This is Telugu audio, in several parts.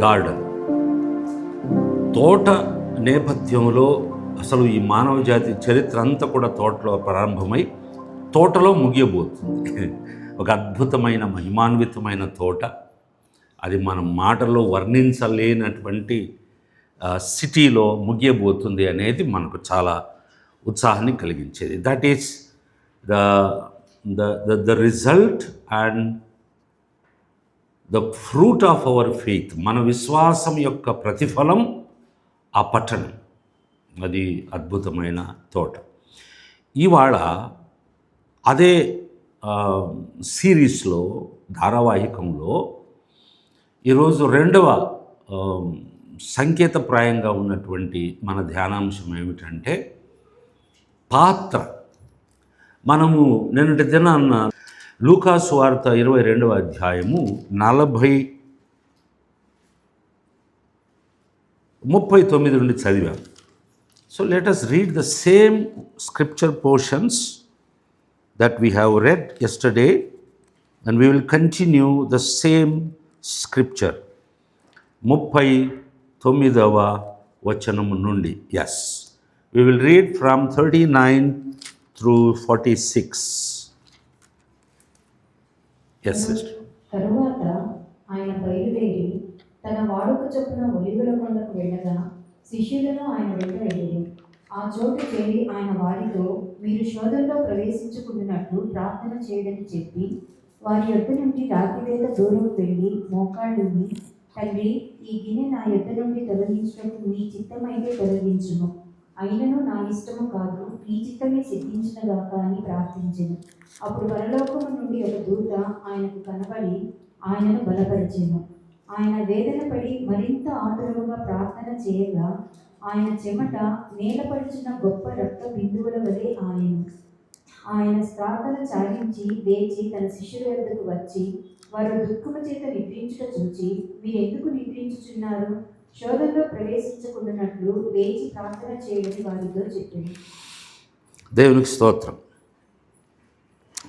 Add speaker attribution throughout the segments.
Speaker 1: గార్డెన్. తోట నేపథ్యంలో అసలు ఈ మానవ జాతి చరిత్ర అంతా కూడా తోటలో ప్రారంభమై తోటలో ముగియబోతుంది. ఒక అద్భుతమైన మహిమాన్వితమైన తోట, అది మనం మాటల్లో వర్ణించలేనటువంటి సిటీలో ముగియబోతుంది అనేది మనకు చాలా ఉత్సాహాన్ని కలిగించేది. That is the result and the fruit of our faith. మన విశ్వాసం యొక్క ప్రతిఫలం ఆ పట్టణం, అది అద్భుతమైన తోట. ఇవాళ అదే సిరీస్లో ధారావాహికంలో ఈరోజు రెండవ సంకేతప్రాయంగా ఉన్నటువంటి మన ధ్యానాంశం ఏమిటంటే పాత్ర. మనము నిన్నటి దినాన్న లూకా సువార్త 22వ అధ్యాయము 39 నుండి చదివాం. So let us read the same scripture portions that we have read yesterday, and we will continue the same scripture. 39వ వచనము నుండి. Yes, we will read from 39 through 46. Yes, sister.
Speaker 2: తరువాత ఆయన బయలుదేరి తన వాడుక చొప్పున ఒలీవల కొండకు వెళ్ళగా శిష్యులను ఆయన వెంట వెళ్ళి ఆ చోటు చేరి ఆయన వారితో, మీరు శోధనలో ప్రవేశించుకున్నట్లు ప్రార్థన చేయడని చెప్పి వారి యొద్ద నుండి రాత్రివేళ దూరం వెళ్ళి మోకాళ్ళుని, తండ్రి, ఈ గిన్నె నా యొద్ద నుండి తొలగించడానికి నీ చిత్తమైతే తొలగించును, అయినను నా ఇష్టము కాదు, నీ చిత్తమే సిద్ధించినగాక అని ప్రార్థించెను. అప్పుడు పరలోకము నుండి ఒక దూత ఆయనకు కనబడి ఆయనను బలపరిచెను. ఆయన వేదన పడి మరింత ఆతురముగా ప్రార్థన చేయగా ఆయన చెమట నేలపరిచిన గొప్ప రక్త బిందువుల వలె ఆయన ప్రార్థన చాలించి లేచి తన శిష్యుల వద్దకు వచ్చి వారు దుఃఖము చేత నిద్రించుట చూచి, మీరెందుకు నిద్రించుచున్నారు? శోధనలో ప్రవేశించకున్నట్లు లేచి ప్రార్థన చేయడని వారితో చెప్పింది.
Speaker 1: దేవునికి స్తోత్రం.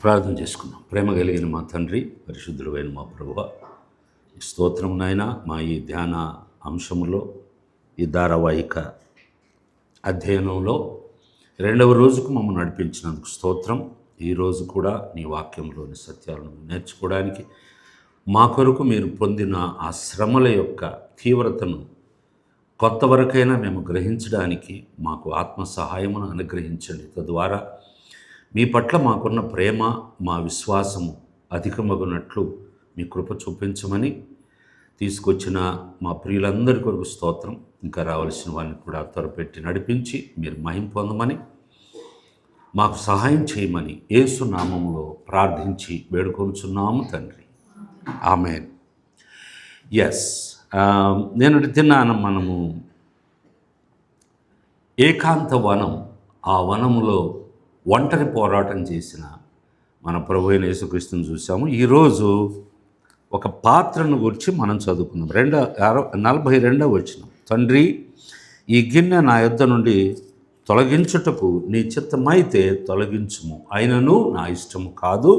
Speaker 1: ప్రార్థన చేసుకున్నాం. ప్రేమ కలిగిన మా తండ్రి, పరిశుద్ధుడైన మా ప్రభువా, స్తోత్రం నాయన. మా ఈ ధ్యాన అంశములో, ఈ ధారావాహిక అధ్యయనంలో రెండవ రోజుకు మమ్మల్ని నడిపించినందుకు స్తోత్రం. ఈరోజు కూడా నీ వాక్యంలోని సత్యాలను నేర్చుకోవడానికి మా కొరకు మీరు పొందిన ఆ శ్రమల యొక్క తీవ్రతను కొత్త వరకైనా మేము గ్రహించడానికి మాకు ఆత్మ సహాయమును అనుగ్రహించండి. తద్వారా మీ పట్ల మాకున్న ప్రేమ, మా విశ్వాసము అధికమగునట్లు మీ కృప చూపించమని తీసుకొచ్చిన మా ప్రియులందరి కొరకు స్తోత్రం. ఇంకా రావాల్సిన వారిని కూడా త్వరపెట్టి నడిపించి మీరు మహిమ పొందమని, మాకు సహాయం చేయమని యేసు నామములో ప్రార్థించి వేడుకొనుచున్నాము తండ్రి. ఆమేన్. ఎస్, నేను తిన్నాను. మనము ఏకాంత వనం, ఆ వనములో ఒంటరి పోరాటం చేసిన మన ప్రభు అయిన యేసుక్రీస్తుని చూసాము. ఈరోజు ఒక పాత్రను గురించి మనం చదువుకుందాం. 42వ వచనం. తండ్రి, ఈ గిన్నె నా యొద్ద నుండి తొలగించుటకు నీ చిత్తమైతే తొలగించుము, అయినను నా ఇష్టము కాదు,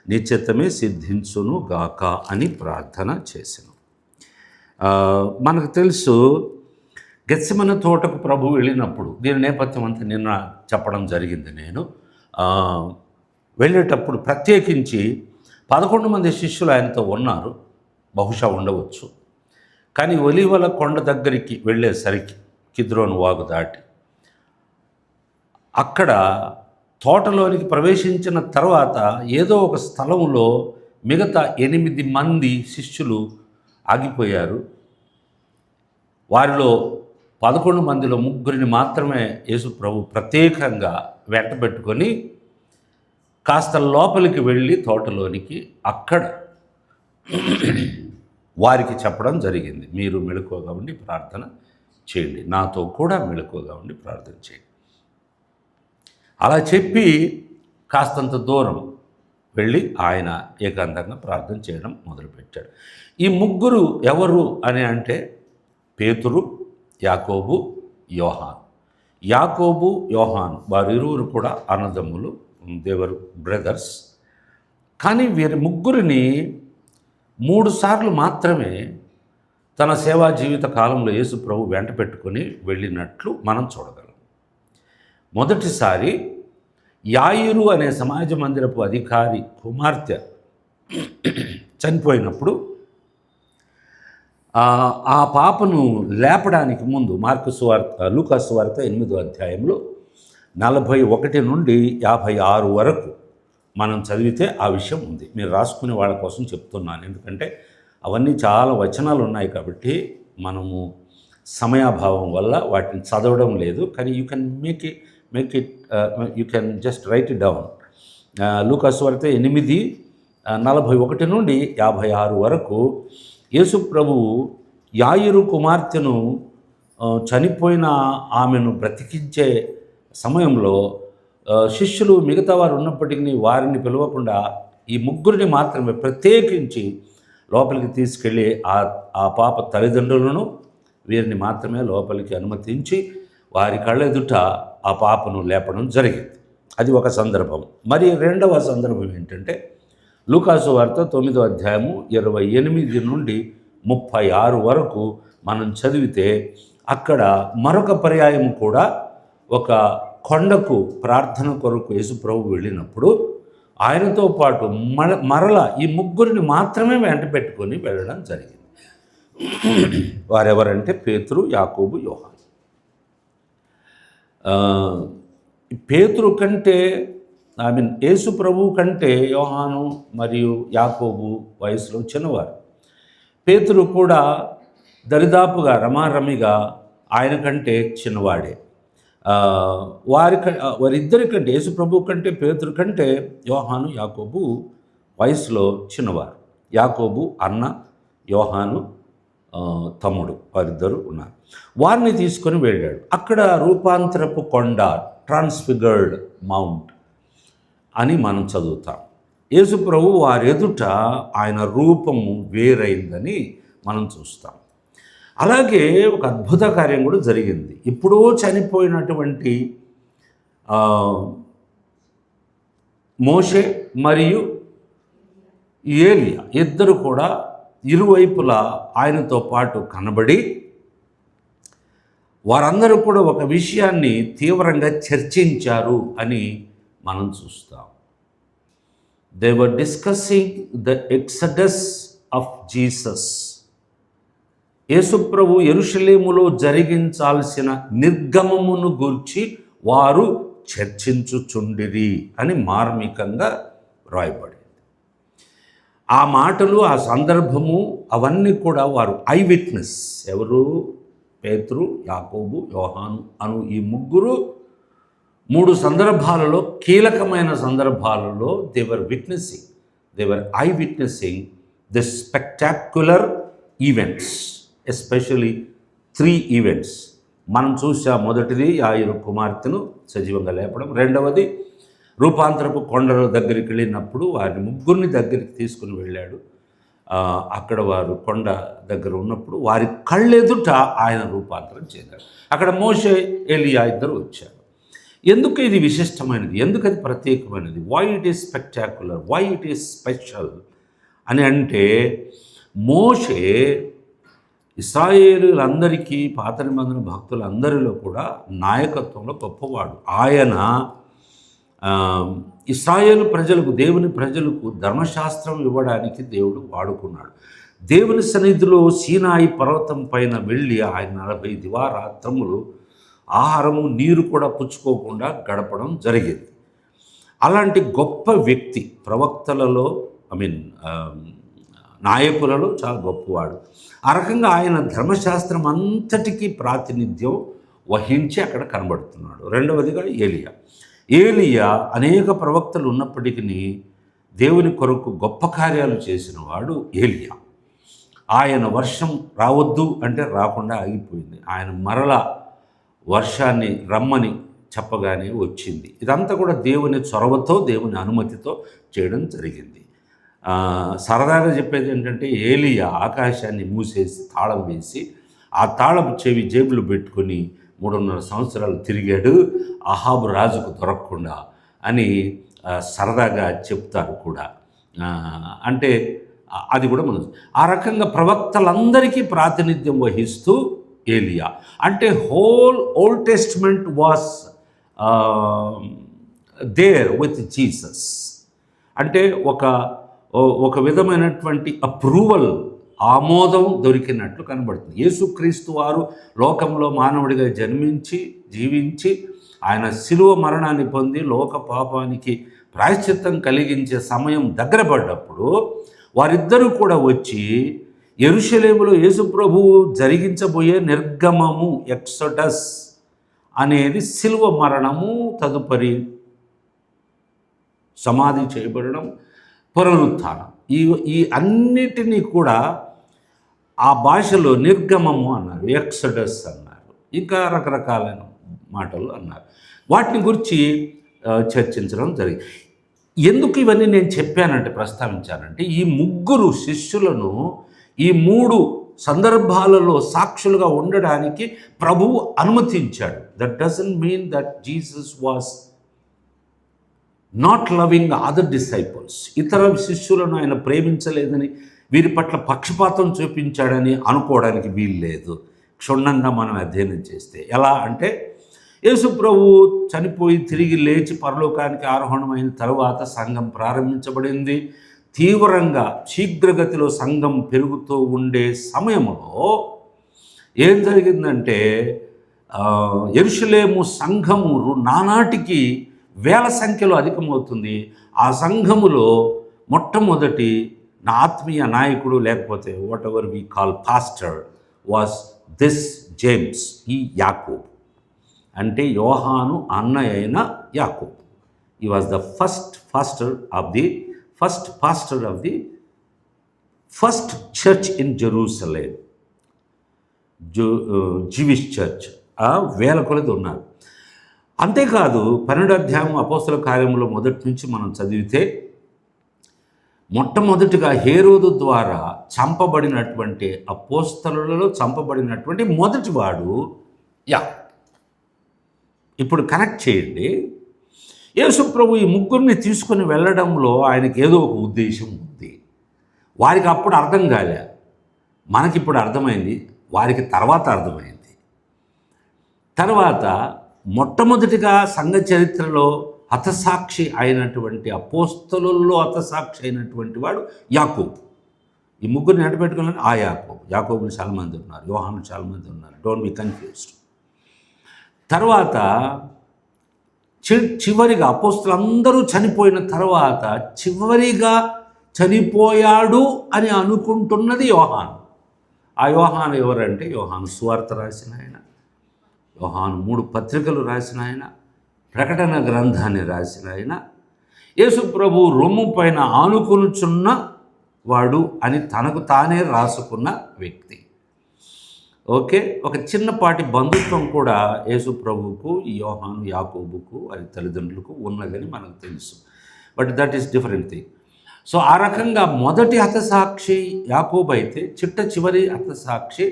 Speaker 1: నీ చిత్తమే సిద్ధించును గాక అని ప్రార్థన చేశాను. మనకు తెలుసు, గెత్సెమనే తోటకు ప్రభు వెళ్ళినప్పుడు, దీని నేపథ్యం అంతా నిన్న చెప్పడం జరిగింది. నేను వెళ్ళేటప్పుడు ప్రత్యేకించి 11 మంది శిష్యులు ఆయనతో ఉన్నారు, బహుశా ఉండవచ్చు. కానీ ఒలీవల కొండ దగ్గరికి వెళ్ళేసరికి కిద్రోను వాగు దాటి అక్కడ తోటలోనికి ప్రవేశించిన తర్వాత ఏదో ఒక స్థలంలో మిగతా 8 మంది శిష్యులు ఆగిపోయారు. వారిలో 11 మందిలో 3 మాత్రమే యేసు ప్రభు ప్రత్యేకంగా వెంటబెట్టుకొని కాస్త లోపలికి వెళ్ళి తోటలోనికి అక్కడ వారికి చెప్పడం జరిగింది. మీరు మెలకువగా ఉండి ప్రార్థన చేయండి, నాతో కూడా మెలకువగా ఉండి ప్రార్థన చేయండి. అలా చెప్పి కాస్తంత దూరం వెళ్ళి ఆయన ఏకాంతంగా ప్రార్థన చేయడం మొదలుపెట్టాడు. ఈ 3 ఎవరు అని అంటే పేతురు, యాకోబు, యోహాను. యాకోబు, యోహాను వారిరువురు కూడా అన్నదమ్ములు, దేవరు బ్రదర్స్. కానీ వీరి 3 3 సార్లు మాత్రమే తన సేవా జీవిత కాలంలో యేసు ప్రభు వెంట పెట్టుకొని వెళ్ళినట్లు మనం చూడగలం. మొదటిసారి యాయిరు అనే సమాజ మందిరపు అధికారి కుమార్తె చనిపోయినప్పుడు ఆ పాపను లేపడానికి ముందు లూకా సువార్త 8వ అధ్యాయంలో 41 నుండి 56 వరకు మనం చదివితే ఆ విషయం ఉంది. మీరు రాసుకునే వాళ్ళ కోసం చెప్తున్నాను, ఎందుకంటే అవన్నీ చాలా వచనాలు ఉన్నాయి కాబట్టి మనము సమయాభావం వల్ల వాటిని చదవడం లేదు. కానీ you can make it you can just write it down. Luka సువార్త 8:41 నుండి 56 వరకు యేసు ప్రభువు యాయిరు కుమార్తెను చనిపోయిన ఆమెను బ్రతికించే సమయంలో శిష్యులు మిగతా వారు ఉన్నప్పటికీ వారిని పిలవకుండా ఈ ముగ్గురిని మాత్రమే ప్రత్యేకించి లోపలికి తీసుకెళ్ళి ఆ పాప తల్లిదండ్రులను వీరిని మాత్రమే లోపలికి అనుమతించి వారి కళ్ళెదుట ఆ పాపను లేపడం జరిగింది. అది ఒక సందర్భం. మరి రెండవ సందర్భం ఏంటంటే లూకా సువార్త 9వ అధ్యాయము 28 నుండి 36 వరకు మనం చదివితే అక్కడ మరొక పర్యాయం కూడా ఒక కొండకు ప్రార్థన కొరకు యేసుప్రభు వెళ్ళినప్పుడు ఆయనతో పాటు మరల ఈ ముగ్గురిని మాత్రమే వెంట పెట్టుకొని వెళ్ళడం జరిగింది. వారెవరంటే పేతురు, యాకోబు, యోహాను. పేతురు కంటే యేసు ప్రభువు కంటే యోహాను మరియు యాకోబు వయసులో చిన్నవారు. పేతురు కూడా దరిదాపుగా రమారమిగా ఆయన కంటే చిన్నవాడే. వారిద్దరి కంటే యేసు ప్రభువు కంటే పేతురు కంటే యోహాను, యాకోబు వయసులో చిన్నవారు. యాకోబు అన్న, యోహాను తమ్ముడు, వారిద్దరు ఉన్నారు. వారిని తీసుకొని వెళ్ళాడు. అక్కడ రూపాంతరపు కొండ, ట్రాన్స్ఫిగర్డ్ మౌంట్ అని మనం చదువుతాం. యేసు ప్రభు వారెదుట ఆయన రూపము వేరైందని మనం చూస్తాం. అలాగే ఒక అద్భుత కార్యం కూడా జరిగింది. ఎప్పుడో చనిపోయినటువంటి మోషే మరియు ఏలియా ఇద్దరు కూడా ఇరువైపులా ఆయనతో పాటు కనబడి వారందరూ కూడా ఒక విషయాన్ని తీవ్రంగా చర్చించారు అని మనం చూస్తాం. They were discussing the Exodus of Jesus. యేసుప్రభు యెరూషలేములో జరిగించాల్సిన నిర్గమమును గూర్చి వారు చర్చించుచుండిరి అని మార్మికంగా రాయబడింది. ఆ మాటలు, ఆ సందర్భము అవన్నీ కూడా వారు ఐ విట్నెస్. ఎవరు? పేతురు, యాకోబు, యోహాను అను ఈ ముగ్గురు 3 సందర్భాలలో, కీలకమైన సందర్భాలలో they were witnessing, they were I witnessing the spectacular events, especially 3 events. మనం చూసాం. మొదటిది యాయిరు కుమార్తెను సజీవంగా లేపడం. రెండవది రూపాంతరపు కొండల దగ్గరికి వెళ్ళినప్పుడు వారిని ముగ్గురిని దగ్గరికి తీసుకుని వెళ్ళాడు. అక్కడ వారు కొండ దగ్గర ఉన్నప్పుడు వారి కళ్ళెదుట ఆయన రూపాంతరం చెందాడు. అక్కడ మోషే, ఏలియా ఇద్దరు వచ్చారు. ఎందుకు ఇది విశిష్టమైనది? ఎందుకు అది ప్రత్యేకమైనది? Why it is spectacular, why it is special అని అంటే, మోషే ఇశ్రాయేలులందరికీ, పాత నిబంధన భక్తులందరిలో కూడా నాయకత్వంలో గొప్పవాడు. ఆయన ఇశ్రాయేలు ప్రజలకు, దేవుని ప్రజలకు ధర్మశాస్త్రం ఇవ్వడానికి దేవుడు వాడుకున్నాడు. దేవుని సన్నిధిలో సీనాయి పర్వతం పైన వెళ్ళి ఆయన 40 దివారాత్రములు ఆహారము, నీరు కూడా పుచ్చుకోకుండా గడపడం జరిగింది. అలాంటి గొప్ప వ్యక్తి, ప్రవక్తలలో నాయకులలో చాలా గొప్పవాడు. ఆ రకంగా ఆయన ధర్మశాస్త్రం అంతటికీ ప్రాతినిధ్యం వహించి అక్కడ కనబడుతున్నాడు. రెండవదిగా ఏలియా అనేక ప్రవక్తలు ఉన్నప్పటికీ దేవుని కొరకు గొప్ప కార్యాలు చేసిన వాడు ఏలియా. ఆయన వర్షం రావద్దు అంటే రాకుండా ఆగిపోయింది. ఆయన మరలా వర్షాన్ని రమ్మని చెప్పగానే వచ్చింది. ఇదంతా కూడా దేవుని చొరవతో, దేవుని అనుమతితో చేయడం జరిగింది. సరదాగా చెప్పేది ఏంటంటే, ఏలియా ఆకాశాన్ని మూసేసి తాళం వేసి ఆ తాళం చెవి జేబులు పెట్టుకొని 3.5 సంవత్సరాలు తిరిగాడు అహాబు రాజుకు దొరకకుండా అని సరదాగా చెప్తారు కూడా. అంటే అది కూడా మనం ఆ రకంగా ప్రవక్తలందరికీ ప్రాతినిధ్యం వహిస్తూ ఏలియా. అంటే whole old testament was there with Jesus. అంటే ఒక విధమైనటువంటి అప్రూవల్, ఆమోదం దొరికినట్లు కనబడుతుంది. యేసుక్రీస్తు వారు లోకంలో మానవుడిగా జన్మించి జీవించి ఆయన శిలువ మరణాన్ని పొంది లోక పాపానికి ప్రాయశ్చిత్తం కలిగించే సమయం దగ్గర పడ్డప్పుడు వారిద్దరూ కూడా వచ్చి యెరూషలేములో యేసుప్రభువు జరిగించబోయే నిర్గమము, ఎక్సోడస్ అనేది శిలువ మరణము, తదుపరి సమాధి చేయబడడం, పునరుత్థానం, ఈ అన్నిటినీ కూడా ఆ భాషలో నిర్గమము అన్నారు, ఎక్సోడస్ అన్నారు, ఇంకా రకరకాలైన మాటలు అన్నారు. వాటిని గురించి చర్చించడం జరిగింది. ఎందుకు ఇవన్నీ నేను చెప్పానంటే, ప్రస్తావించానంటే, ఈ ముగ్గురు శిష్యులను ఈ 3 సందర్భాలలో సాక్షులుగా ఉండడానికి ప్రభువు అనుమతించాడు. That doesn't mean that Jesus was not loving other disciples. ఇతర శిష్యులను ఆయన ప్రేమించలేదని, వీరి పట్ల పక్షపాతం చూపించాడని అనుకోవడానికి వీలు లేదు. క్షుణ్ణంగా మనం అధ్యయనం చేస్తే ఎలా అంటే, యేసు ప్రభువు చనిపోయి తిరిగి లేచి పరలోకానికి ఆరోహణమైన తర్వాత సంఘం ప్రారంభించబడింది. తీవ్రంగా శీఘ్రగతిలో సంఘం పెరుగుతూ ఉండే సమయంలో ఏం జరిగిందంటే, యెరూషలేము సంఘము నానాటికి వేల సంఖ్యలో అధికమవుతుంది. ఆ సంఘములో మొట్టమొదటి నా ఆత్మీయ నాయకుడు, లేకపోతే whatever we call pastor, was this James, ఈ యాకోబు. అంటే యోహాను అన్నయ్య అయిన యాకోబు. ఈ was the first pastor of the first church in Jerusalem, Jewish church. వేల కొలది ఉన్నారు. అంతేకాదు 12వ అధ్యాయం అపోస్తల కార్యములో మొదటి నుంచి మనం చదివితే, మొట్టమొదటిగా హేరోదు ద్వారా చంపబడినటువంటి అపోస్తలులలో చంపబడినటువంటి మొదటివాడు యాకోబు. ఇప్పుడు కనెక్ట్ చేయండి. యేసు ప్రభు ఈ ముగ్గురిని తీసుకొని వెళ్ళడంలో ఆయనకి ఏదో ఒక ఉద్దేశం ఉంది. వారికి అప్పుడు అర్థం కాలే, మనకిప్పుడు అర్థమైంది, వారికి తర్వాత అర్థమైంది. తర్వాత మొట్టమొదటిగా సంఘ చరిత్రలో హతసాక్షి అయినటువంటి, అపోస్తలుల్లో హతసాక్షి అయినటువంటి వాడు యాకోబు. ఈ ముగ్గురిని ఎంటబెట్టుకున్నాను, ఆ యాకోబులు చాలామంది ఉన్నారు, యోహాను చాలామంది ఉన్నారు, డోంట్ బి కన్ఫ్యూజ్డ్. తర్వాత చివరిగా అపోస్తలులందరూ చనిపోయిన తర్వాత చివరిగా చనిపోయాడు అని అనుకుంటున్నది యోహాను. ఆ యోహాను ఎవరంటే, యోహాను సువార్త రాసిన ఆయన, యోహాను 3 పత్రికలు రాసిన ఆయన, ప్రకటన గ్రంథాన్ని రాసిన ఆయన, యేసు ప్రభు రొమ్ము పైన ఆనుకొనుచున్న వాడు అని తనకు తానే రాసుకున్న వ్యక్తి. ఓకే, ఒక చిన్నపాటి బంధుత్వం కూడా యేసు ప్రభువుకు, యోహాను యాకోబుకు, వారి తల్లిదండ్రులకు ఉన్నదని మనకు తెలుసు. But that is different thing. So ఆ రకంగా మొదటి హతసాక్షి యాకోబు అయితే, చివరి హతసాక్షి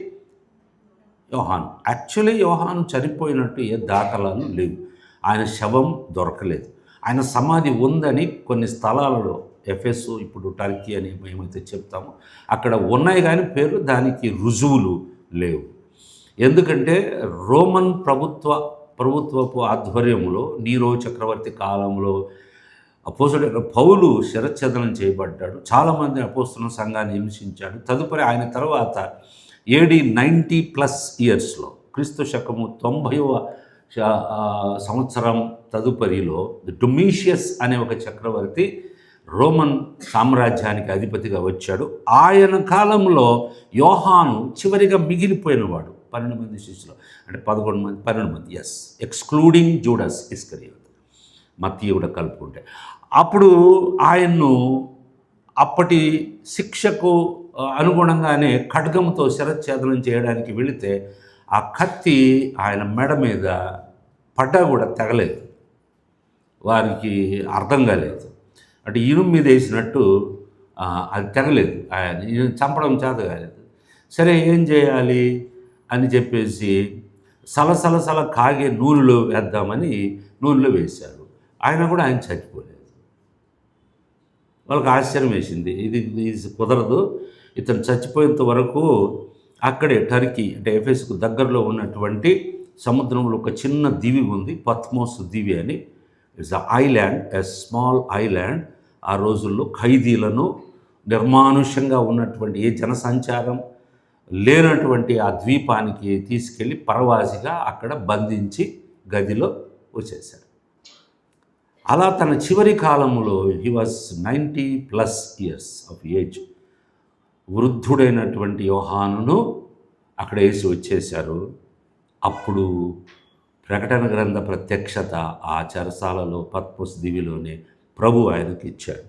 Speaker 1: యోహాను. యాక్చువల్లీ యోహాను చనిపోయినట్టు ఏ దాఖలాలు లేవు. ఆయన శవం దొరకలేదు. ఆయన సమాధి ఉందని కొన్ని స్థలాలలో, ఎఫెసు, ఇప్పుడు టర్కీ అని మేమైతే చెప్తామో, అక్కడ ఉన్నాయి కానీ పేర్లు, దానికి రుజువులు లేవు. ఎందుకంటే రోమన్ ప్రభుత్వపు ఆధ్వర్యంలో నీరో చక్రవర్తి కాలంలో అపోస్తలుడైన పౌలు శిరచ్ఛేదనం చేయబడ్డాడు. చాలామంది అపోస్తల సంఘాన్ని హింసించాడు. తదుపరి ఆయన తర్వాత AD 90+ ఇయర్స్లో, క్రీస్తు శకము 90వ సంవత్సరం తదుపరిలో డొమిషియస్ అనే ఒక చక్రవర్తి రోమన్ సామ్రాజ్యానికి అధిపతిగా వచ్చాడు. ఆయన కాలంలో యోహాను చివరిగా మిగిలిపోయినవాడు. 12 మంది శిష్యులు, అంటే 12 మంది, ఎస్, ఎక్స్క్లూడింగ్ జూడస్ ఇస్కరియోతు, మత్తయి కూడా కలుపుకుంటే. అప్పుడు ఆయన్ను అప్పటి శిక్షకు అనుగుణంగానే ఖడ్గంతో శిరచ్ఛేదనం చేయడానికి వెళితే ఆ కత్తి ఆయన మెడ మీద పడ్డా కూడా తెగలేదు. వారికి అర్థం కాలేదు, అంటే ఇనుము మీద వేసినట్టు అది తెగలేదు. ఆయన చంపడం చేత కాలేదు. సరే ఏం చేయాలి అని చెప్పేసి సలసలసల కాగే నూనెలో వేద్దామని నూనెలో వేశాడు. ఆయన కూడా ఆయన చచ్చిపోలేదు. వాళ్ళకి ఆశ్చర్యం వేసింది. ఇది కుదరదు, ఇతను చచ్చిపోయేంత వరకు అక్కడే టర్కీ అంటే ఎఫెసుకు దగ్గరలో ఉన్నటువంటి సముద్రంలో ఒక చిన్న దీవి ఉంది, పత్మోస్ దీవి అని. It's island, a small island. ఆ రోజుల్లో ఖైదీలను నిర్మానుష్యంగా ఉన్నటువంటి ఏ జనసంచారం లేనటువంటి ఆ ద్వీపానికి తీసుకెళ్ళి పరవాసిగా అక్కడ బంధించి గదిలో వచ్చేశాడు. అలా తన చివరి కాలంలో he was 90+ years of age. వృద్ధుడైనటువంటి యోహానును అక్కడ వేసి వచ్చేశారు. అప్పుడు ప్రకటన గ్రంథ ప్రత్యక్షత ఆ చెరసాలలో పత్మోస్ దీవిలోనే ప్రభు ఆయనకి ఇచ్చాడు.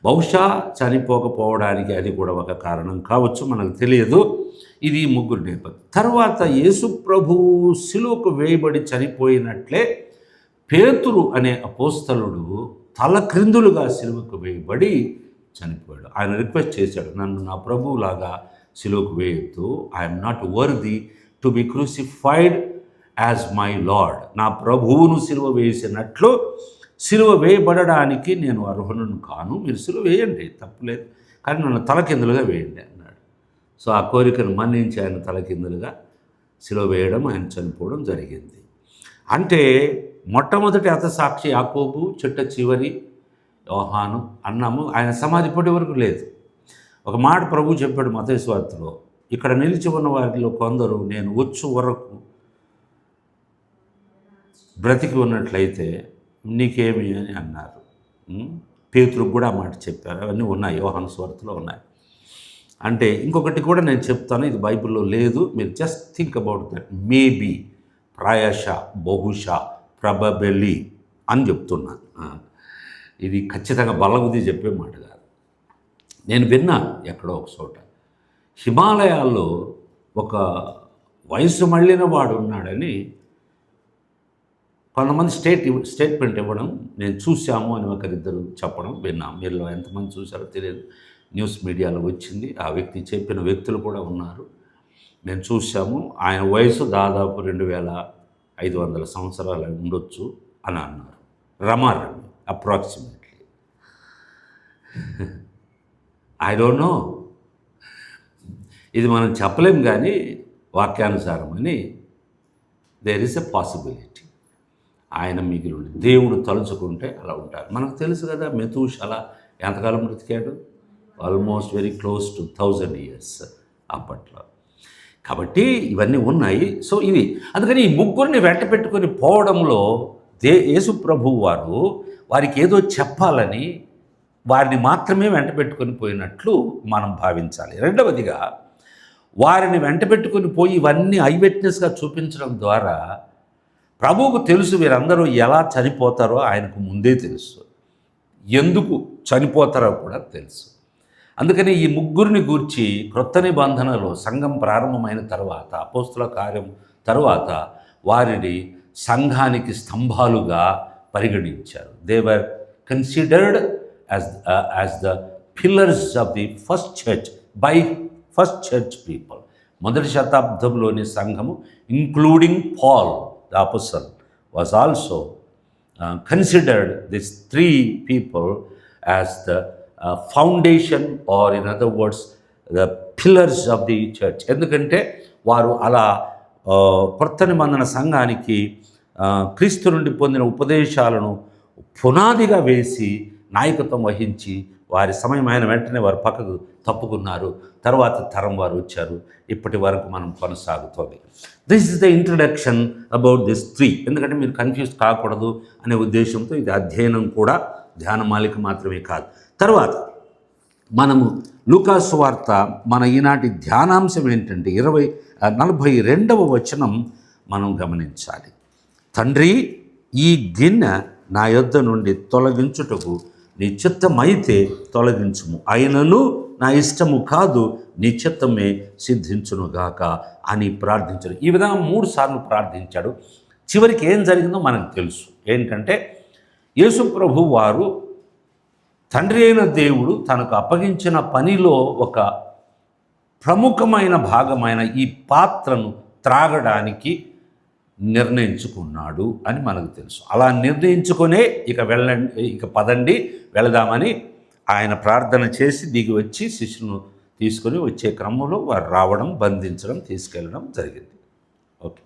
Speaker 1: బహుశా చనిపోకపోవడానికి అది కూడా ఒక కారణం కావచ్చు, మనకు తెలియదు. ఇది ముగ్గురు నేపథ్యం. తర్వాత యేసు ప్రభువు శిలువకు వేయబడి చనిపోయినట్లే పేతురు అనే అపోస్తలుడు తల క్రిందులుగా శిలువకు వేయబడి చనిపోయాడు. ఆయన రిక్వెస్ట్ చేశాడు, నన్ను నా ప్రభువులాగా శిలువకు వేయొద్దు. I'm not worthy to be crucified as my lord. నా ప్రభువును సిలువ వేసినట్లు సిలువ వేయబడడానికి నేను అర్హులను కాను. మీరు సిలువ వేయండి, తప్పులేదు, కానీ నన్ను తలకిందులుగా వేయండి అన్నాడు. సో ఆ కోరికను మన్నించి ఆయన తలకిందులుగా సిలువ వేయడం, ఆయన చనిపోవడం జరిగింది. అంటే మొట్టమొదటి హతసాక్షి యాకోబు, చిట్ట చివరి యోహాను అన్నాము. ఆయన సమాధి ఇప్పటి వరకు లేదు. ఒక మాట ప్రభు చెప్పాడు మత్తయి సువార్తలో, ఇక్కడ నిలిచి ఉన్న వారిలో కొందరు నేను వచ్చు వరకు బ్రతికి ఉన్నట్లయితే నీకేమి అని అన్నారు. పేతురుకు కూడా ఆ మాట చెప్పారు. అవన్నీ ఉన్నాయి, యోహాను సువార్తలో ఉన్నాయి. అంటే ఇంకొకటి కూడా నేను చెప్తాను, ఇది బైబిల్లో లేదు, మీరు just think about that. Maybe, ప్రాయశ, బహుశా, ప్రబబెలి అని చెప్తున్నాను. ఇది ఖచ్చితంగా బల్లగుద్ది చెప్పే మాట కాదు. నేను విన్నాను ఎక్కడో ఒక చోట, హిమాలయాల్లో ఒక వయసు మళ్ళిన వాడు ఉన్నాడని కొంతమంది స్టేట్మెంట్ ఇవ్వడం నేను చూశాము అని ఒకరిద్దరు చెప్పడం విన్నాం. మీలో ఎంతమంది చూశారో తెలియదు, న్యూస్ మీడియాలో వచ్చింది. ఆ వ్యక్తి చెప్పిన వ్యక్తులు కూడా ఉన్నారు. మేము చూసాము, ఆయన వయసు దాదాపు 2500 సంవత్సరాలు ఉండొచ్చు అని అన్నారు. రమారమి అప్రాక్సిమేట్లీ. ఐ డోంట్ నో, ఇది మనం చెప్పలేం, కానీ వాక్యానుసారం అని దేర్ ఈస్ ఎ పాసిబిలిటీ. ఆయన మిగిలి దేవుడు తలుచుకుంటే అలా ఉంటారు. మనకు తెలుసు కదా, మెతూషల ఎంతకాలం బ్రతికాడు? Almost very close to 1000 years అప్పట్లో. కాబట్టి ఇవన్నీ ఉన్నాయి. సో ఇవి అందుకని ఈ ముగ్గురిని వెంట పెట్టుకొని పోవడంలో యేసు ప్రభువు వారికి ఏదో చెప్పాలని వారిని మాత్రమే వెంట పెట్టుకొని పోయినట్లు మనం భావించాలి. రెండవదిగా, వారిని వెంట పెట్టుకొని పోయి ఇవన్నీ ఐవిట్నెస్గా చూపించడం ద్వారా ప్రభువుకు తెలుసు వీరందరూ ఎలా చనిపోతారో ఆయనకు ముందే తెలుసు, ఎందుకు చనిపోతారో కూడా తెలుసు. అందుకని ఈ ముగ్గురిని గూర్చి క్రొత్త నిబంధనలో సంఘం ప్రారంభమైన తర్వాత, అపోస్తుల కార్యం తర్వాత వారిని సంఘానికి స్తంభాలుగా పరిగణించారు. They were considered as the pillars of the first church by first church people. మొదటి శతాబ్దంలోని సంఘము, including Paul the apostle, was also considered this 3 people as the foundation, or in other words the pillars of the church. ఎందుకంటే వారు అలా కొత్త నిబంధన సంఘానికి క్రీస్తు నుండి పొందిన ఉపదేశాలను పునాదిగా వేసి నాయకత్వం వహించి, వారి సమయం అయిన వెంటనే వారు పక్కకు తప్పుకున్నారు. తర్వాత తరం వారు వచ్చారు, ఇప్పటి వరకు మనం కొనసాగుతుంది. This is the introduction about this 3. ఎందుకంటే మీరు కన్ఫ్యూజ్ కాకూడదు అనే ఉద్దేశంతో ఇది అధ్యయనం కూడా, ధ్యానమాలిక మాత్రమే కాదు. తర్వాత మనము లూకా సువార్త, మన ఈనాటి ధ్యానాంశం ఏంటంటే 42వ వచనం మనం గమనించాలి. తండ్రి, ఈ గిన్నె నా యొద్ద నుండి తొలగించుటకు నీ చిత్తమైతే తొలగించుము, అయినను నా ఇష్టము కాదు, నీ చిత్తమే సిద్ధించునుగాక అని ప్రార్థించాడు. ఈ విధంగా 3 సార్లు ప్రార్థించాడు. చివరికి ఏం జరిగిందో మనకు తెలుసు. ఏంటంటే యేసు ప్రభు వారు, తండ్రి అయిన దేవుడు తనకు అప్పగించిన పనిలో ఒక ప్రముఖమైన భాగమైన ఈ పాత్రను త్రాగడానికి నిర్ణయించుకున్నాడు అని మనకు తెలుసు. అలా నిర్ణయించుకునే ఇక పదండి వెళదామని ఆయన ప్రార్థన చేసి దిగి వచ్చి శిష్యును తీసుకొని వచ్చే క్రమంలో వారు రావడం, బంధించడం, తీసుకెళ్ళడం జరిగింది. ఓకే,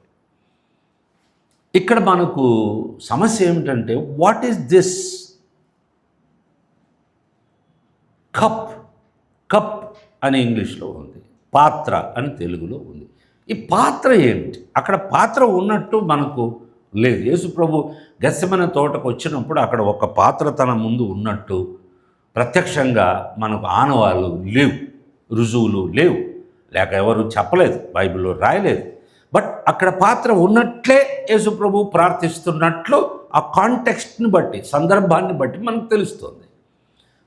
Speaker 1: ఇక్కడ మనకు సమస్య ఏమిటంటే what is this cup? Cup అని ఇంగ్లీష్లో ఉంది, పాత్ర అని తెలుగులో ఉంది. ఈ పాత్ర ఏమిటి? అక్కడ పాత్ర ఉన్నట్టు మనకు లేదు. యేసు ప్రభు గెత్సెమనే తోటకు వచ్చినప్పుడు అక్కడ ఒక పాత్ర తన ముందు ఉన్నట్టు ప్రత్యక్షంగా మనకు ఆనవాళ్ళు లేవు, రుజువులు లేవు, లేక ఎవరు చెప్పలేదు, బైబిల్లో రాయలేదు. బట్ అక్కడ పాత్ర ఉన్నట్లే యేసు ప్రభు ప్రార్థిస్తున్నట్లు ఆ కాంటెక్స్ట్ని బట్టి, సందర్భాన్ని బట్టి మనకు తెలుస్తుంది.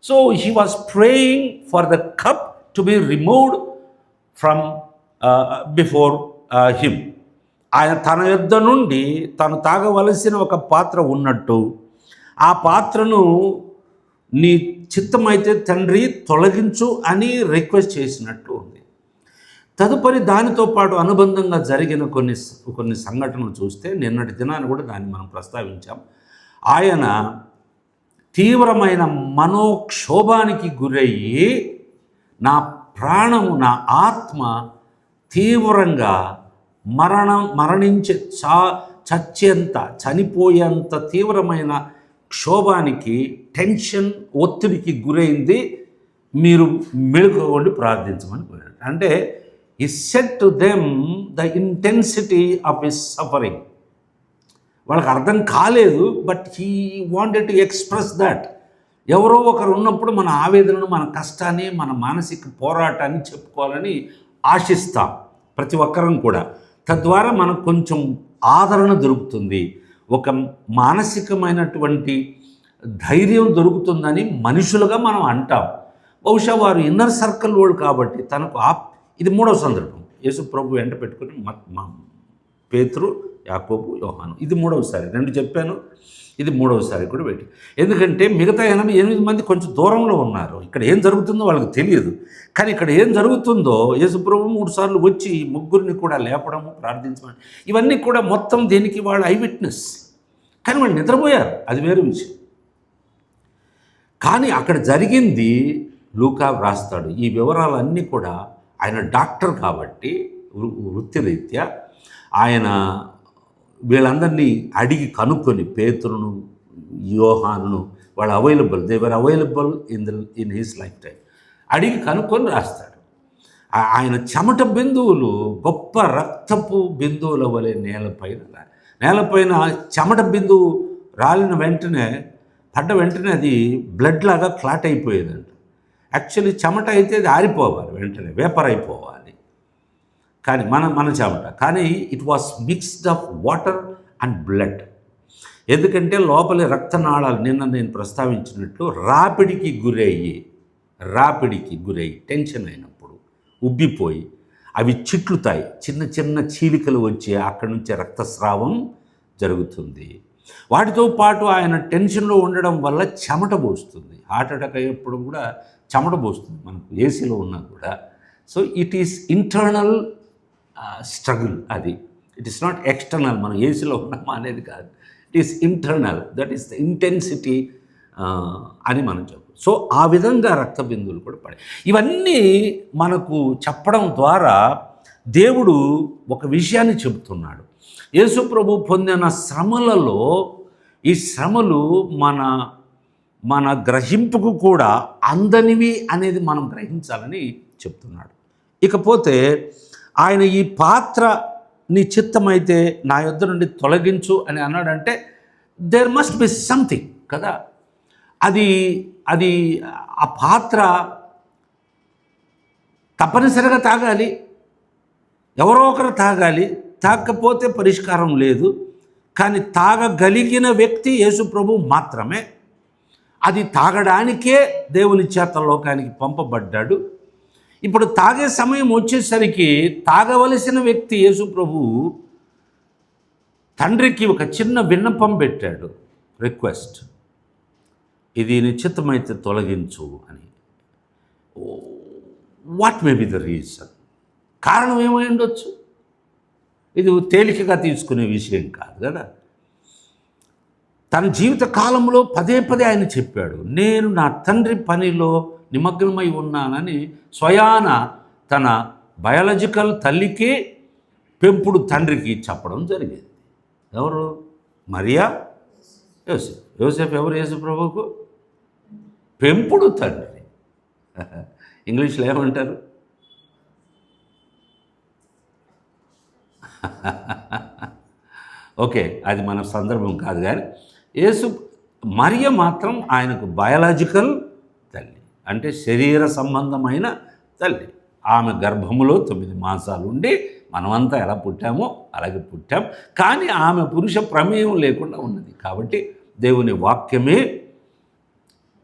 Speaker 1: So he was praying for the cup to be removed from before him. ఆయన తన యొద్ద నుండి తను తాగవలసిన ఒక పాత్ర ఉన్నట్టు ఆ పాత్రను నీ చిత్తమైతే తండ్రి తొలగించు అని రిక్వెస్ట్ చేసినట్టు ఉంది. తదుపరి దానితో పాటు అనుబంధంగా జరిగిన కొన్ని సంఘటనలు చూస్తే నిన్నటి దినాన్ని కూడా దాన్ని మనం ప్రస్తావించాం. ఆయన తీవ్రమైన మనోక్షోభానికి గురయ్యి నా ప్రాణము, నా ఆత్మ తీవ్రంగా చచ్చేంత, చనిపోయేంత తీవ్రమైన క్షోభానికి, టెన్షన్, ఒత్తిడికి గురైంది, మీరు మెలుకోండి, ప్రార్థించమని పోయాడు. అంటే ఈ set to them the intensity of his suffering. వాళ్ళకి అర్థం కాలేదు, but he wanted to express that. ఎవరో ఒకరు ఉన్నప్పుడు మన ఆవేదనను, మన కష్టాన్ని, మన మానసిక పోరాటాన్ని చెప్పుకోవాలని ఆశిస్తాం ప్రతి ఒక్కరం కూడా. తద్వారా మనకు కొంచెం ఆదరణ దొరుకుతుంది, ఒక మానసికమైనటువంటి ధైర్యం దొరుకుతుందని మనుషులుగా మనం అంటాం. బహుశా వారు ఇన్నర్ సర్కిల్ వాళ్ళు కాబట్టి తనకు ఇది మూడవ సందర్భం. యేసు ప్రభు వెంట పెట్టుకుని పేతురు, యాకోబు, యోహాను, ఇది మూడవసారి. 2 చెప్పాను, ఇది మూడవసారి కూడా పెట్టి. ఎందుకంటే మిగతా 88 మంది కొంచెం దూరంలో ఉన్నారు. ఇక్కడ ఏం జరుగుతుందో వాళ్ళకి తెలియదు. కానీ ఇక్కడ ఏం జరుగుతుందో యేసుప్రభు 3 సార్లు వచ్చి ముగ్గురిని కూడా లేపడము, ప్రార్థించమని, ఇవన్నీ కూడా మొత్తం దేనికి వాళ్ళు ఐ విట్నెస్. కానీ వాళ్ళు నిద్రపోయారు, అది వేరే విషయం. కానీ అక్కడ జరిగింది లూకా వ్రాస్తాడు. ఈ వివరాలన్నీ కూడా ఆయన డాక్టర్ కాబట్టి వృత్తిరీత్యా ఆయన వీళ్ళందరినీ అడిగి కనుక్కొని, పేతురును, యోహానును, వాళ్ళు available, they're available in his lifetime, అడిగి కనుక్కొని రాస్తాడు. ఆయన చెమట బిందువులు గొప్ప రక్తపు బిందువుల వలె నేలపైన చెమట బిందువు రాలిన వెంటనే, పడ్డ వెంటనే అది బ్లడ్ లాగా క్లాట్ అయిపోయేదంట. యాక్చువల్లీ చెమట అయితే అది ఆరిపోవాలి, వెంటనే వేపర్ అయిపోవాలి. కానీ మన చెమట, కానీ it was mixed of water and blood. ఎందుకంటే లోపలి రక్తనాళాలు నిన్న నేను ప్రస్తావించినట్లు రాపిడికి గురయ్యి టెన్షన్ అయినప్పుడు ఉబ్బిపోయి అవి చిట్లుతాయి, చిన్న చిన్న చీలికలు వచ్చి అక్కడి నుంచి రక్తస్రావం జరుగుతుంది. వాటితో పాటు ఆయన టెన్షన్లో ఉండడం వల్ల చెమట పోస్తుంది. హార్ట్ అటాక్ అయ్యేప్పుడు కూడా చెమట పోస్తుంది మనకు, ఏసీలో ఉన్నా కూడా. So it is internal struggle. అది ఇట్ ఈస్ నాట్ ఎక్స్టర్నల్, మనం ఏసీలో ఉన్నామా అనేది కాదు, it is internal, that is the intensity అని మనం చెప్పు. సో ఆ విధంగా రక్త బిందువులు కూడా పడాయి. ఇవన్నీ మనకు చెప్పడం ద్వారా దేవుడు ఒక విషయాన్ని చెబుతున్నాడు. యేసు ప్రభు పొందిన శ్రమలలో ఈ శ్రమలు మన గ్రహింపుకు కూడా అందనివి అనేది మనం గ్రహించాలని చెప్తున్నాడు. ఇకపోతే ఆయన ఈ పాత్ర నీ చిత్తమైతే నా యొద్ద నుండి తొలగించు అని అన్నాడంటే దేర్ మస్ట్ బి సంథింగ్ కదా. అది ఆ పాత్ర తప్పనిసరిగా తాగాలి, ఎవరో ఒకరు తాగాలి, తాగకపోతే పరిష్కారం లేదు. కానీ తాగగలిగిన వ్యక్తి యేసు ప్రభు మాత్రమే. అది తాగడానికే దేవుని చేత లోకానికి పంపబడ్డాడు. ఇప్పుడు తాగే సమయం వచ్చేసరికి తాగవలసిన వ్యక్తి యేసు ప్రభు తండ్రికి ఒక చిన్న విన్నపం పెట్టాడు, రిక్వెస్ట్, ఇది నిశ్చితమైతే తొలగించు అని. What may be the reason? కారణం ఏమై ఉండొచ్చు? ఇది తేలికగా తీసుకునే విషయం కాదు కదా. తన జీవిత కాలంలో పదే పదే ఆయన చెప్పాడు, నేను నా తండ్రి పనిలో నిమగ్నమై ఉన్నానని స్వయాన తన బయాలజికల్ తల్లికి పెంపుడు తండ్రికి చెప్పడం జరిగింది. ఎవరు? మరియా, యోసేఫ్. యోసేఫ్ ఎవరు? యేసు ప్రభువుకు పెంపుడు తండ్రి. ఇంగ్లీష్లో ఏమంటారు? ఓకే, అది మన సందర్భం కాదు. కానీ మరియ మాత్రం ఆయనకు బయాలజికల్ తల్లి, అంటే శరీర సంబంధమైన తల్లి. ఆమె గర్భములో 9 మాసాలు ఉండి మనమంతా ఎలా పుట్టామో అలాగే పుట్టాం. కానీ ఆమె పురుష ప్రమేయం లేకుండా ఉన్నది. కాబట్టి దేవుని వాక్యమే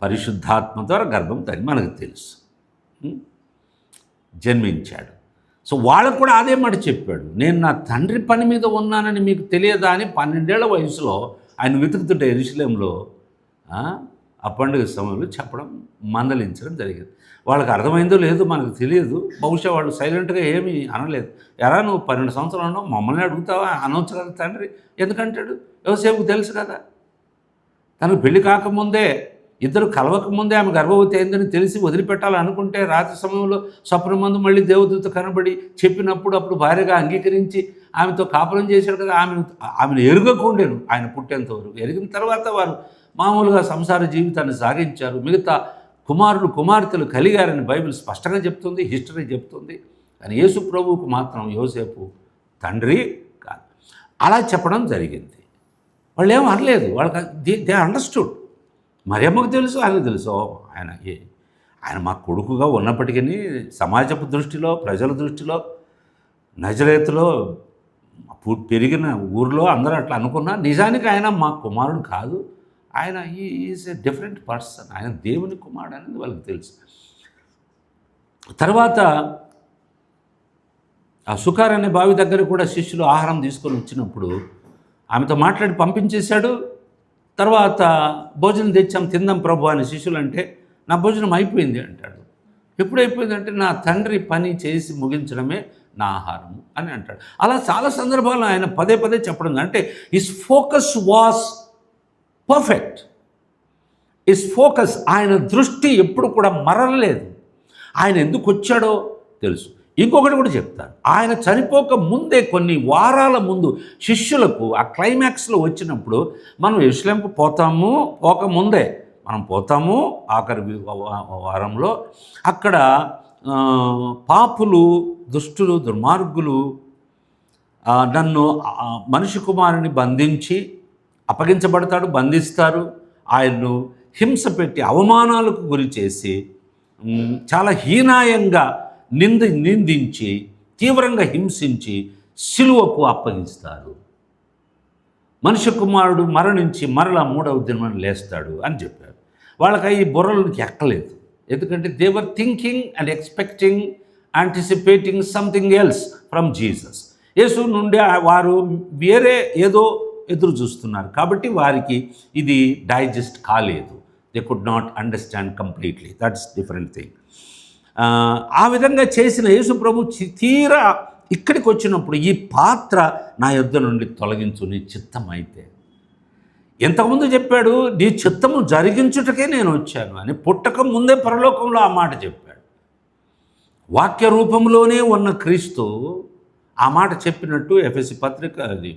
Speaker 1: పరిశుద్ధాత్మ ద్వారా గర్భం తల్లి మనకు తెలుసు జన్మించాడు. సో వాళ్ళకు కూడా అదే మాట చెప్పాడు, నేను నా తండ్రి పని మీద ఉన్నానని మీకు తెలియదా అని 12 ఏళ్ల వయసులో ఆయన వెతుకుతుంటే యెరూషలేంలో ఆ పండుగ సమయంలో చెప్పడం, మందలించడం జరిగింది. వాళ్ళకి అర్థమైందో లేదో మనకు తెలియదు. బహుశా వాళ్ళు సైలెంట్గా ఏమీ అనలేదు. ఎరా నువ్వు 12 సంవత్సరాలు ఉన్నావు, మమ్మల్ని అడుగుతావా? అనవచ్చు కదా తండ్రి. ఎందుకంటాడు? యోసేపుకు తెలుసు కదా, తనకు పెళ్లి కాకముందే, ఇద్దరు కలవకముందే ఆమె గర్భవతి అయిందని తెలిసి వదిలిపెట్టాలనుకుంటే రాత్రి సమయంలో స్వప్నమందు మళ్ళీ దేవదూత కనబడి చెప్పినప్పుడు అప్పుడు భార్యగా అంగీకరించి ఆమెతో కాపురం చేశాడు కదా. ఆమెను ఎరుగకుండేను ఆయన పుట్టేంతవరకు. ఎరిగిన తర్వాత వారు మామూలుగా సంసార జీవితాన్ని సాగించారు. మిగతా కుమారులు కుమార్తెలు కలిగారని బైబిల్ స్పష్టంగా చెప్తుంది, హిస్టరీ చెప్తుంది. కానీ యేసు ప్రభువుకు మాత్రం యోసేపు తండ్రి కాదు. అలా చెప్పడం జరిగింది. వాళ్ళు ఏం అనలేదు. వాళ్ళకి దే అండర్స్టూడ్. మరియమ్మకు తెలుసు, ఆయనకు తెలుసు. ఆయన మా కొడుకుగా ఉన్నప్పటికీ సమాజపు దృష్టిలో, ప్రజల దృష్టిలో, నజరేతులో పెరిగిన ఊరిలో అందరూ అట్లా అనుకున్నా, నిజానికి ఆయన మా కుమారుడు కాదు. ఆయన ఈజ్ ఎ డిఫరెంట్ పర్సన్. ఆయన దేవుని కుమారుడు అనేది వాళ్ళకి తెలుసు. తర్వాత ఆ సుకార్ అనే బావి దగ్గర కూడా శిష్యులు ఆహారం తీసుకొని వచ్చినప్పుడు ఆమెతో మాట్లాడి పంపించేశాడు. తర్వాత భోజనం తెచ్చాం తిందాం ప్రభు అని శిష్యులు అంటే, నా భోజనం అయిపోయింది అంటాడు. ఎప్పుడు అయిపోయిందంటే, నా తండ్రి పని చేసి ముగించడమే నా ఆహారము అని అంటాడు. అలా చాలా సందర్భాల్లో ఆయన పదే పదే చెప్పడం, అంటే his focus was perfect. His focus, ఆయన దృష్టి ఎప్పుడు కూడా మరలలేదు. ఆయన ఎందుకు వచ్చాడో తెలుసు. ఇంకొకటి కూడా చెప్తాను, ఆయన చనిపోక ముందే కొన్ని వారాల ముందు శిష్యులకు ఆ క్లైమాక్స్లో వచ్చినప్పుడు, మనం యెరూషలేంకు పోకముందే మనం పోతాము ఆఖరి వారంలో. అక్కడ పాపులు, దుష్టులు, దుర్మార్గులు నన్ను మనిషి కుమారుని బంధించి అప్పగించబడతాడు, బంధిస్తారు. ఆయన్ను హింస పెట్టి అవమానాలకు గురి చేసి చాలా హీనాయంగా నిందించి తీవ్రంగా హింసించి సిలువకు అప్పగిస్తారు. మనిషి కుమారుడు మరణించి మరలా 3వ దినం లేస్తాడు అని చెప్పారు. వాళ్ళకి ఈ బుర్రలోకి ఎక్కలేదు. ఎందుకంటే they were thinking and expecting, anticipating something else from Jesus. యేసు నుండి వారు వేరే ఏదో ఎదురు చూస్తున్నారు. కాబట్టి వారికి ఇది డైజెస్ట్ కాలేదు. They could not understand completely. That's different thing. ఆ విధంగా చేసిన యేసు ప్రభు తీరా ఇక్కడికి వచ్చినప్పుడు, ఈ పాత్ర నా యొద్ద నుండి తొలగించు, నీ చిత్తం అయితే. ఇంతకుముందు చెప్పాడు, నీ చిత్తము జరిగించుటకే నేను వచ్చాను అని. పుట్టక ముందే పరలోకంలో ఆ మాట చెప్పాడు. వాక్య రూపంలోనే ఉన్న క్రీస్తు ఆ మాట చెప్పినట్టు ఎఫెసీ పత్రిక, అది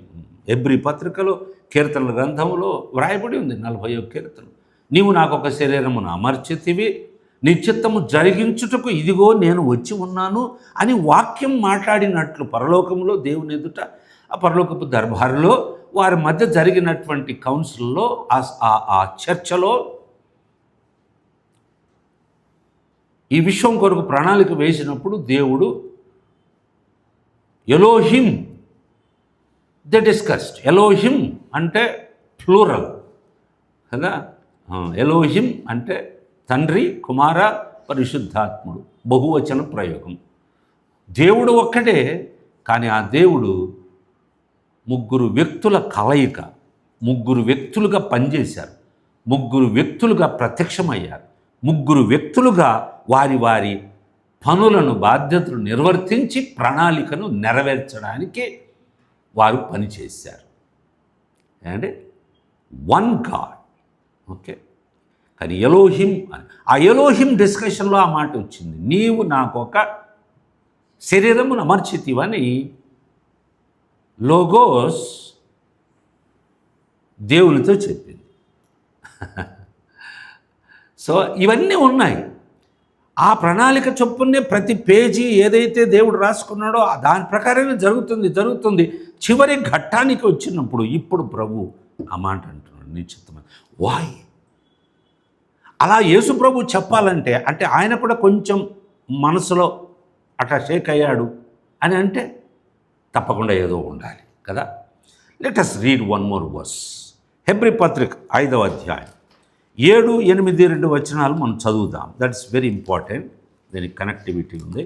Speaker 1: హెబ్రీ పత్రికలో, కీర్తనల గ్రంథంలో వ్రాయబడి ఉంది. 41వ కీర్తన, నీవు నాకు ఒక శరీరమును అమర్చితివి, నీ చిత్తము జరిగించుటకు ఇదిగో నేను వచ్చి ఉన్నాను అని వాక్యం మాట్లాడినట్లు పరలోకంలో దేవుని ఎదుట, ఆ పరలోకపు దర్బారులో వారి మధ్య జరిగినటువంటి కౌన్సిల్లో, ఆ చర్చలో ఈ విషయం కొరకు ప్రణాళిక వేసినప్పుడు దేవుడు ఎలోహిం, దే డిస్కస్డ్. ఎలోహిం అంటే ప్లూరల్ కదా. ఎలోహిం అంటే తండ్రి, కుమార, పరిశుద్ధాత్ముడు, బహువచన ప్రయోగం. దేవుడు ఒక్కటే, కానీ ఆ దేవుడు 3 వ్యక్తుల కలయిక. 3 వ్యక్తులుగా పనిచేశారు, 3 వ్యక్తులుగా ప్రత్యక్షమయ్యారు, 3 వ్యక్తులుగా వారి వారి పనులను, బాధ్యతలు నిర్వర్తించి ప్రణాళికను నెరవేర్చడానికి వారు పనిచేశారు. అంటే వన్ గాడ్. ఓకే, కానీ ఎలోహిం అని ఆ ఎలోహిం డిస్కషన్లో ఆ మాట వచ్చింది, నీవు నాకు ఒక శరీరమును అమర్చితివని లోగోస్ దేవునితో చెప్పింది. సో ఇవన్నీ ఉన్నాయి. ఆ ప్రణాళిక చొప్పునే ప్రతి పేజీ ఏదైతే దేవుడు రాసుకున్నాడో దాని ప్రకారమే జరుగుతుంది. చివరి ఘట్టానికి వచ్చినప్పుడు ఇప్పుడు ప్రభు ఆ మాట అంటున్నాడు, నిశ్చితమైన వాయ్. అలా యేసు ప్రభు చెప్పాలంటే అంటే ఆయన కూడా కొంచెం మనసులో అట్లా షేక్ అయ్యాడు అని అంటే తప్పకుండా ఏదో ఉండాలి కదా. Let us read one more verse. హెబ్రీ పత్రిక 5వ అధ్యాయం 7, 8, 2 వచనాలు మనం చదువుదాం. దట్స్ వెరీ ఇంపార్టెంట్, దీనికి కనెక్టివిటీ ఉంది.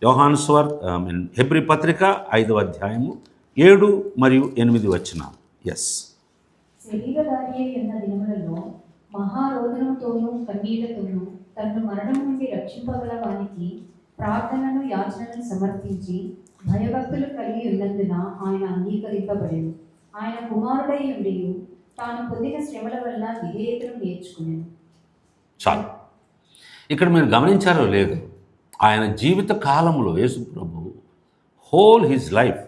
Speaker 1: యోహాను హెబ్రీ పత్రిక 5వ అధ్యాయము 7 మరియు 8 వచనాలు. ఎస్.
Speaker 2: శరీరధారి అయిన దినములలో మహారోదనముతోనూ కన్నీళ్లతోనూ తన్ను మరణం నుండి రక్షింపగల వానికి ప్రార్థనను యాచనను సమర్పించి భయభక్తులు కలిగి ఉన్నందున ఆయన అంగీకరింపబడెను. ఆయన కుమారుడై ఉండి తాను పొందిన శ్రమల వల్ల విధేయతను నేర్చుకునేను.
Speaker 1: చాలు. ఇక్కడ మీరు గమనించారో లేదు, ఆయన జీవిత కాలంలో యేసు ప్రభు హోల్ హిజ్ లైఫ్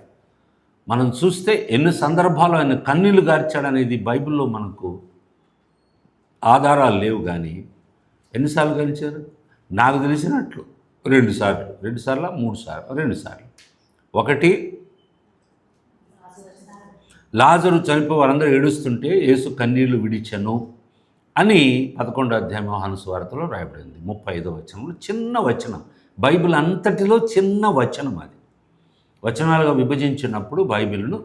Speaker 1: మనం చూస్తే ఎన్ని సందర్భాలు ఆయన కన్నీళ్లు గార్చాడనేది బైబిల్లో మనకు ఆధారాలు లేవు. కానీ ఎన్నిసార్లు గార్చారు? నాకు తెలిసినట్లు 2 సార్లు, 2 సార్లు 3 సార్లు, 2 సార్లు. ఒకటి, లాజరు చనిపోయి వారందరూ ఏడుస్తుంటే యేసు కన్నీళ్లు విడిచెను అని 11వ అధ్యాయం యోహాను సువార్తలో రాయబడింది 35వ వచనంలో. చిన్న వచనం, బైబిల్ అంతటిలో చిన్న వచనం. అది వచనాలుగా విభజించినప్పుడు బైబిల్ను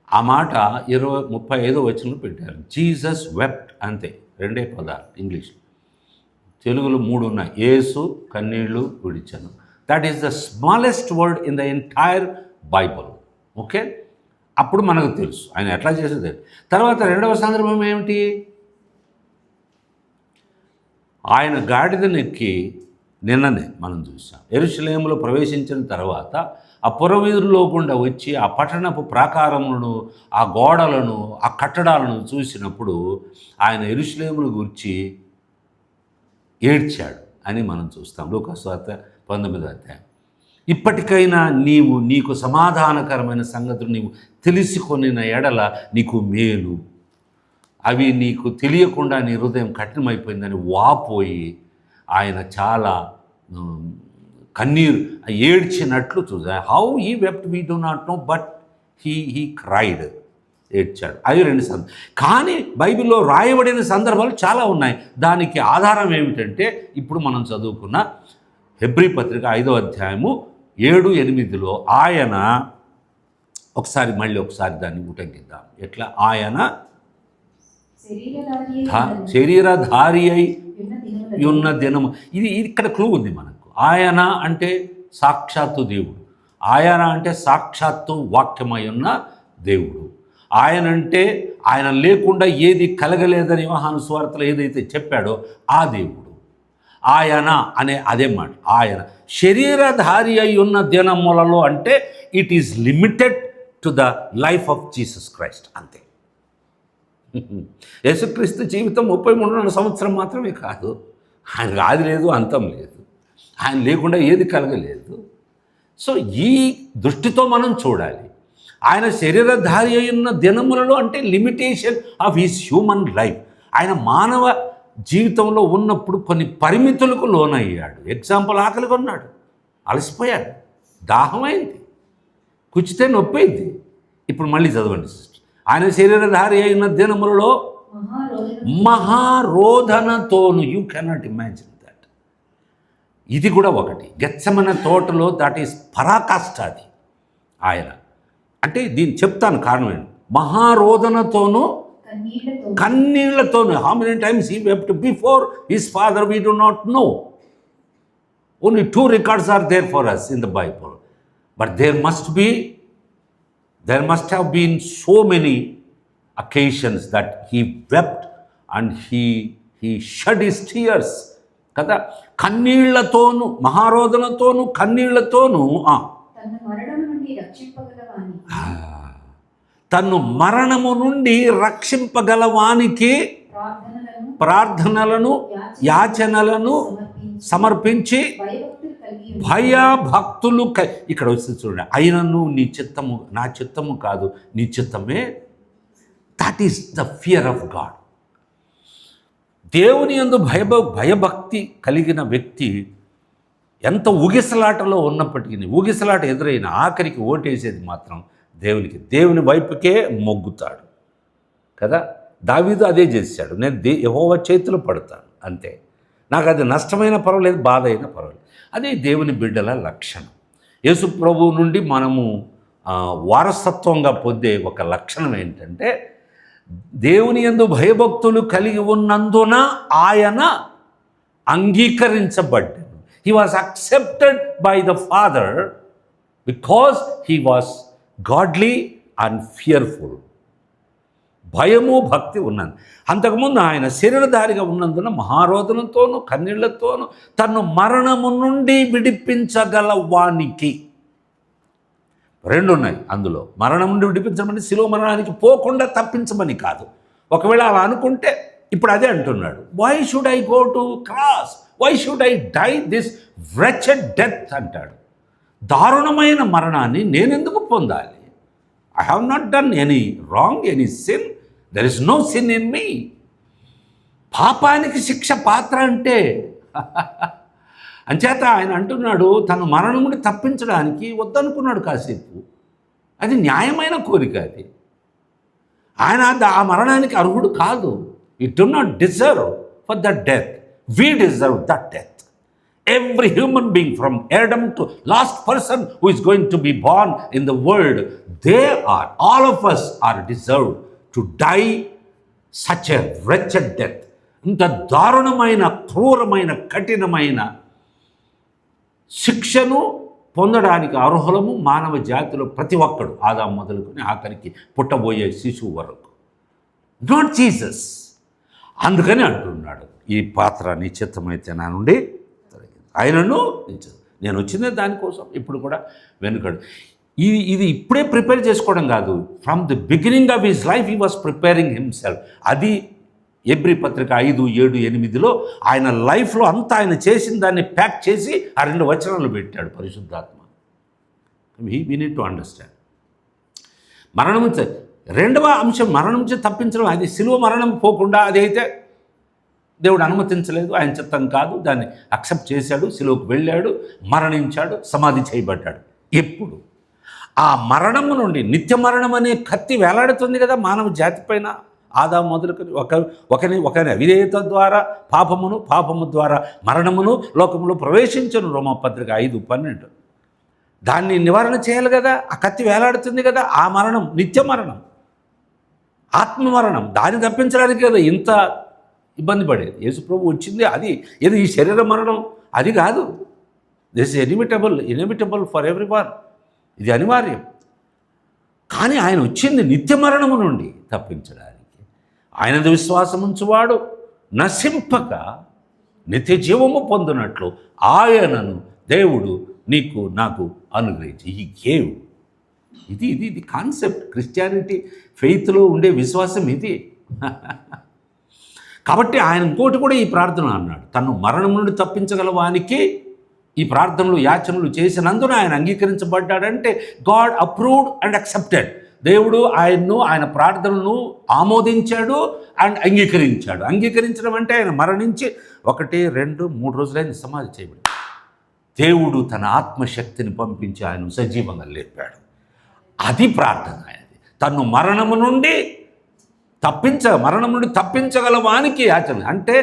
Speaker 1: ఆ మాట 35వ వచనంలో పెట్టారు. జీసస్ వెప్ట్, అంతే, 2 పదాలు ఇంగ్లీష్లో. తెలుగులో 3 ఉన్నాయి, యేసు కన్నీళ్లు విడిచెను. That is the smallest word in the entire Bible. Okay, అప్పుడు మనకు తెలుసు ఆయన ఎట్లా చేసేది. తర్వాత 2వ సందర్భం ఏమిటి? ఆయన గాడిదనెక్కి నిన్ననే మనం చూసాం యెరూషలేములో ప్రవేశించిన తర్వాత ఆ పురవీధుల్లో గుండా వచ్చి ఆ పట్టణపు ప్రాకారములను, ఆ గోడలను, ఆ కట్టడాలను చూసినప్పుడు ఆయన యెరూషలేమును గురించి ఏడ్చాడు అని మనం చూస్తాం. లూకాసు వార్త 19వ అధ్యాయం. ఇప్పటికైనా నీకు సమాధానకరమైన సంగతులు నీవు తెలుసుకొనిన ఎడల నీకు మేలు, అవి నీకు తెలియకుండా నీ హృదయం కఠినమైపోయిందని వాపోయి ఆయన చాలా కన్నీరు ఏడ్చినట్లు చూసా. How he wept we do not know, but he cried, ఏడ్చాడు. అవి 2 సందర్భాలు. కానీ బైబిల్లో రాయబడిన సందర్భాలు చాలా ఉన్నాయి. దానికి ఆధారం ఏమిటంటే ఇప్పుడు మనం చదువుకున్న హెబ్రీ పత్రిక 5వ అధ్యాయము 7, 8లో ఆయన మళ్ళీ ఒకసారి దాన్ని ఉటంకిద్దాం. ఎట్లా? ఆయన శరీరధారి అయి ఉన్న దినము. ఇది ఇక్కడ క్లూ ఉంది మనకు. ఆయన అంటే సాక్షాత్తు దేవుడు, ఆయన అంటే సాక్షాత్తు వాక్యమై ఉన్న దేవుడు, ఆయన అంటే ఆయన లేకుండా ఏది కలగలేదని యోహాను సువార్తలో ఏదైతే చెప్పాడో ఆ దేవుడు. ఆయన అనే అదే మాట. ఆయన శరీరధారి అయి ఉన్న దినములలో అంటే it is limited to the life of Jesus Christ, అంతే. యేసుక్రీస్తు జీవితం 33 సంవత్సరం మాత్రమే కాదు. ఆయనకు ఆది లేదు, అంతం లేదు, ఆయన లేకుండా ఏది కలగలేదు. సో ఈ దృష్టితో మనం చూడాలి. ఆయన శరీరధారి అయిన దినములలో అంటే limitation of his human life. ఆయన మానవ జీవితంలో ఉన్నప్పుడు కొన్ని పరిమితులకు లోనయ్యాడు. ఎగ్జాంపుల్, ఆకలిగా ఉన్నాడు, అలసిపోయాడు, దాహమైంది, కుచితే నొప్పైంది. ఇప్పుడు మళ్ళీ చదవండి సిస్టర్. ఆయన శరీరధారి అయిన దినములలో మహారోధనతోను, యూ కెనాట్ ఇమాజిన్ దట్. ఇది కూడా ఒకటి. గెత్సెమనే తోటలో దట్ ఈస్ పరాకాష్ఠ. అది ఆయన అంటే దీన్ని చెప్తాను కారణం ఏంటి. మహారోధనతోను కన్నీళ్లతోను. How many times he wept before his father we do not know. Only 2 records are there for us in the Bible, but there must have been so many occasions that he wept and he shed his tears కదా. కన్నీళ్లతోను, తన్ను మరణము నుండి రక్షింపగల వానికి ప్రార్థనలను యాచనలను సమర్పించి భయభక్తులు ఇక్కడ వచ్చి చూడండి, అయినను నీ చిత్తము నా చిత్తము కాదు నీ చిత్తమే. That is the fear of God. దేవుని యందు భయభక్తి కలిగిన వ్యక్తి ఎంత ఊగిసలాటలో ఉన్నప్పటికీ, ఊగిసలాట ఎదురైన ఆఖరికి ఓటేసేది మాత్రం దేవునికి, దేవుని వైపుకే మొగ్గుతాడు కదా. దావీదు అదే చేశాడు, నేను యెహోవా చేతిలో పడతాను అంతే, నాకు అది నష్టమైన పర్వాలేదు, బాధ అయినా పర్వాలేదు. అదే దేవుని బిడ్డల లక్షణం. యేసు ప్రభువు నుండి మనము వారసత్వంగా పొందే ఒక లక్షణం ఏంటంటే, దేవుని యందు భయభక్తులు కలిగి ఉన్నందున ఆయన అంగీకరించబడ్డాడు. He was accepted by the Father because he was godly and fearful. భయము భక్తి ఉన్నది. అంతకుముందు ఆయన శరీరధారిగా ఉన్నందున మహారోదనంతోనూ కన్నీళ్లతోనూ తను మరణము నుండి విడిపించగల వానికి, రెండు ఉన్నాయి అందులో. మరణం నుండి విడిపించమని, శిలువ మరణానికి పోకుండా తప్పించమని కాదు. ఒకవేళ అలా అనుకుంటే ఇప్పుడు అదే అంటున్నాడు, why should I go to cross, why should I die this wretched death అంటాడు. దారుణమైన మరణాన్ని నేనెందుకు పొందాలి? I have not done any wrong, any sin, there is no sin in me. పాపానికి శిక్ష పాత్ర అంటే అంచేత ఆయన అంటున్నాడు, తను మరణం నుండి తప్పించడానికి వద్దనుకున్నాడు కాసేపు. అది న్యాయమైన కోరిక. అది ఆయన ఆ మరణానికి అర్హుడు కాదు. You do not deserve for that death, we deserve that death. Every human being from Adam to last person who is going to be born in the world, all of us are deserved to die such a wretched death. ఇంత దారుణమైన, క్రూరమైన, కఠినమైన శిక్షను పొందడానికి అర్హులము మానవ జాతిలో ప్రతి ఒక్కడు, ఆదాము మొదలుకొని ఆఖరికి పుట్టబోయే శిశువు వరకు. Not Jesus. అందుకని అంటున్నాడు, ఈ పాత్ర నిశ్చితమైతే నా నుండి ఆయనను నేను వచ్చిందే దానికోసం. ఇప్పుడు కూడా వెనుకడు. ఇది ఇప్పుడే ప్రిపేర్ చేసుకోవడం కాదు, from the beginning of his life he was preparing himself. అది ఎబ్రీ పత్రిక 5, 7, 8లో ఆయన లైఫ్లో అంతా ఆయన చేసిన దాన్ని ప్యాక్ చేసి ఆ 2 వచనాలు పెట్టాడు పరిశుద్ధాత్మ. We need to understand. మరణం రెండవ అంశం, మరణం నుంచి తప్పించడం. అది శిలువ మరణం పోకుండా, అది అయితే దేవుడు అనుమతించలేదు, ఆయన చిత్తం కాదు, దాన్ని అక్సెప్ట్ చేశాడు, శిలువకు వెళ్ళాడు, మరణించాడు, సమాధి చేయబడ్డాడు. ఎప్పుడు ఆ మరణము నుండి, నిత్య మరణం అనే కత్తి వేలాడుతుంది కదా మానవ జాతి పైన, ఆదాము మొదలుకొని ఒకని అవిధేయత ద్వారా పాపము ద్వారా మరణమును లోకములో ప్రవేశించను. రోమపత్రిక 5:12. దాన్ని నివారణ చేయాలి కదా, ఆ కత్తి వేలాడుతుంది కదా. ఆ మరణం నిత్య మరణం, ఆత్మమరణం, దాన్ని తప్పించడానికి కదా ఇంత ఇబ్బంది పడేది. యేసు ప్రభు వచ్చింది అది. ఏది ఈ శరీర మరణం అది కాదు. This is inevitable for everyone. ఇది అనివార్యం. కానీ ఆయన వచ్చింది నిత్య మరణము నుండి తప్పించడానికి. ఆయన విశ్వాసం ఉంచువాడు నశింపక నిత్య జీవము పొందినట్లు ఆయనను దేవుడు నీకు నాకు అనుగ్రహించి ఈ గేవ్. ఇది కాన్సెప్ట్. క్రిస్టియానిటీ ఫెయిత్లో ఉండే విశ్వాసం ఇది. కాబట్టి ఆయన ఇంకోటి కూడా ఈ ప్రార్థన అన్నాడు, తను మరణం నుండి తప్పించగల వానికి ఈ ప్రార్థనలు యాచనలు చేసినందున ఆయన అంగీకరించబడ్డాడంటే గాడ్ అప్రూవ్డ్ అండ్ అక్సెప్టెడ్. దేవుడు ఆయన ప్రార్థనను ఆమోదించాడు అండ్ అంగీకరించాడు. అంగీకరించడం అంటే ఆయన మరణించి 1, 2, 3 రోజులైన సమాధి చేయబడి దేవుడు తన ఆత్మశక్తిని పంపించి ఆయన సజీవంగా లేపాడు. అది ప్రార్థన. ఆయనది తను మరణం నుండి తప్పించగల వానికి యాచన. అంటే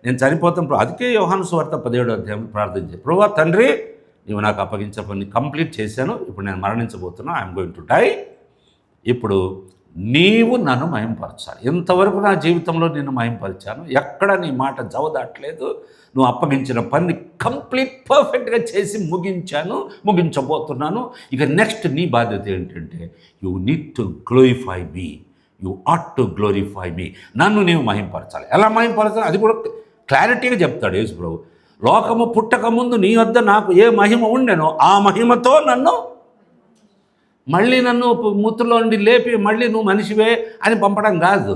Speaker 1: నేను చనిపోతాను. అందుకే యోహాను సువార్త 17వ అధ్యాయంలో ప్రార్థించాను, ప్రభువా తండ్రి నీవు నాకు అప్పగించే పని కంప్లీట్ చేశాను, ఇప్పుడు నేను మరణించబోతున్నా, ఐఎమ్ గోయింగ్ టు డై. ఇప్పుడు నీవు నన్ను మహింపరచాలి. ఇంతవరకు నా జీవితంలో నిన్ను మహింపరిచాను, ఎక్కడ నీ మాట జవదాట్లేదు. నువ్వు అప్పగించిన పని కంప్లీట్ పర్ఫెక్ట్గా చేసి ముగించబోతున్నాను. ఇక నెక్స్ట్ నీ బాధ్యత ఏంటంటే you need to glorify me, you ought to glorify me. నన్ను నీవు మహింపరచాలి. ఎలా మహింపరచాలి అది కూడా క్లారిటీగా చెప్తాడు యేసు ప్రభు. లోకము పుట్టక ముందు నీ వద్ద నాకు ఏ మహిమ ఉండెనో ఆ మహిమతో నన్ను మళ్ళీ నన్ను మూత్రలో నుండి లేపి మళ్ళీ నువ్వు మనిషివే అని పంపడం కాదు.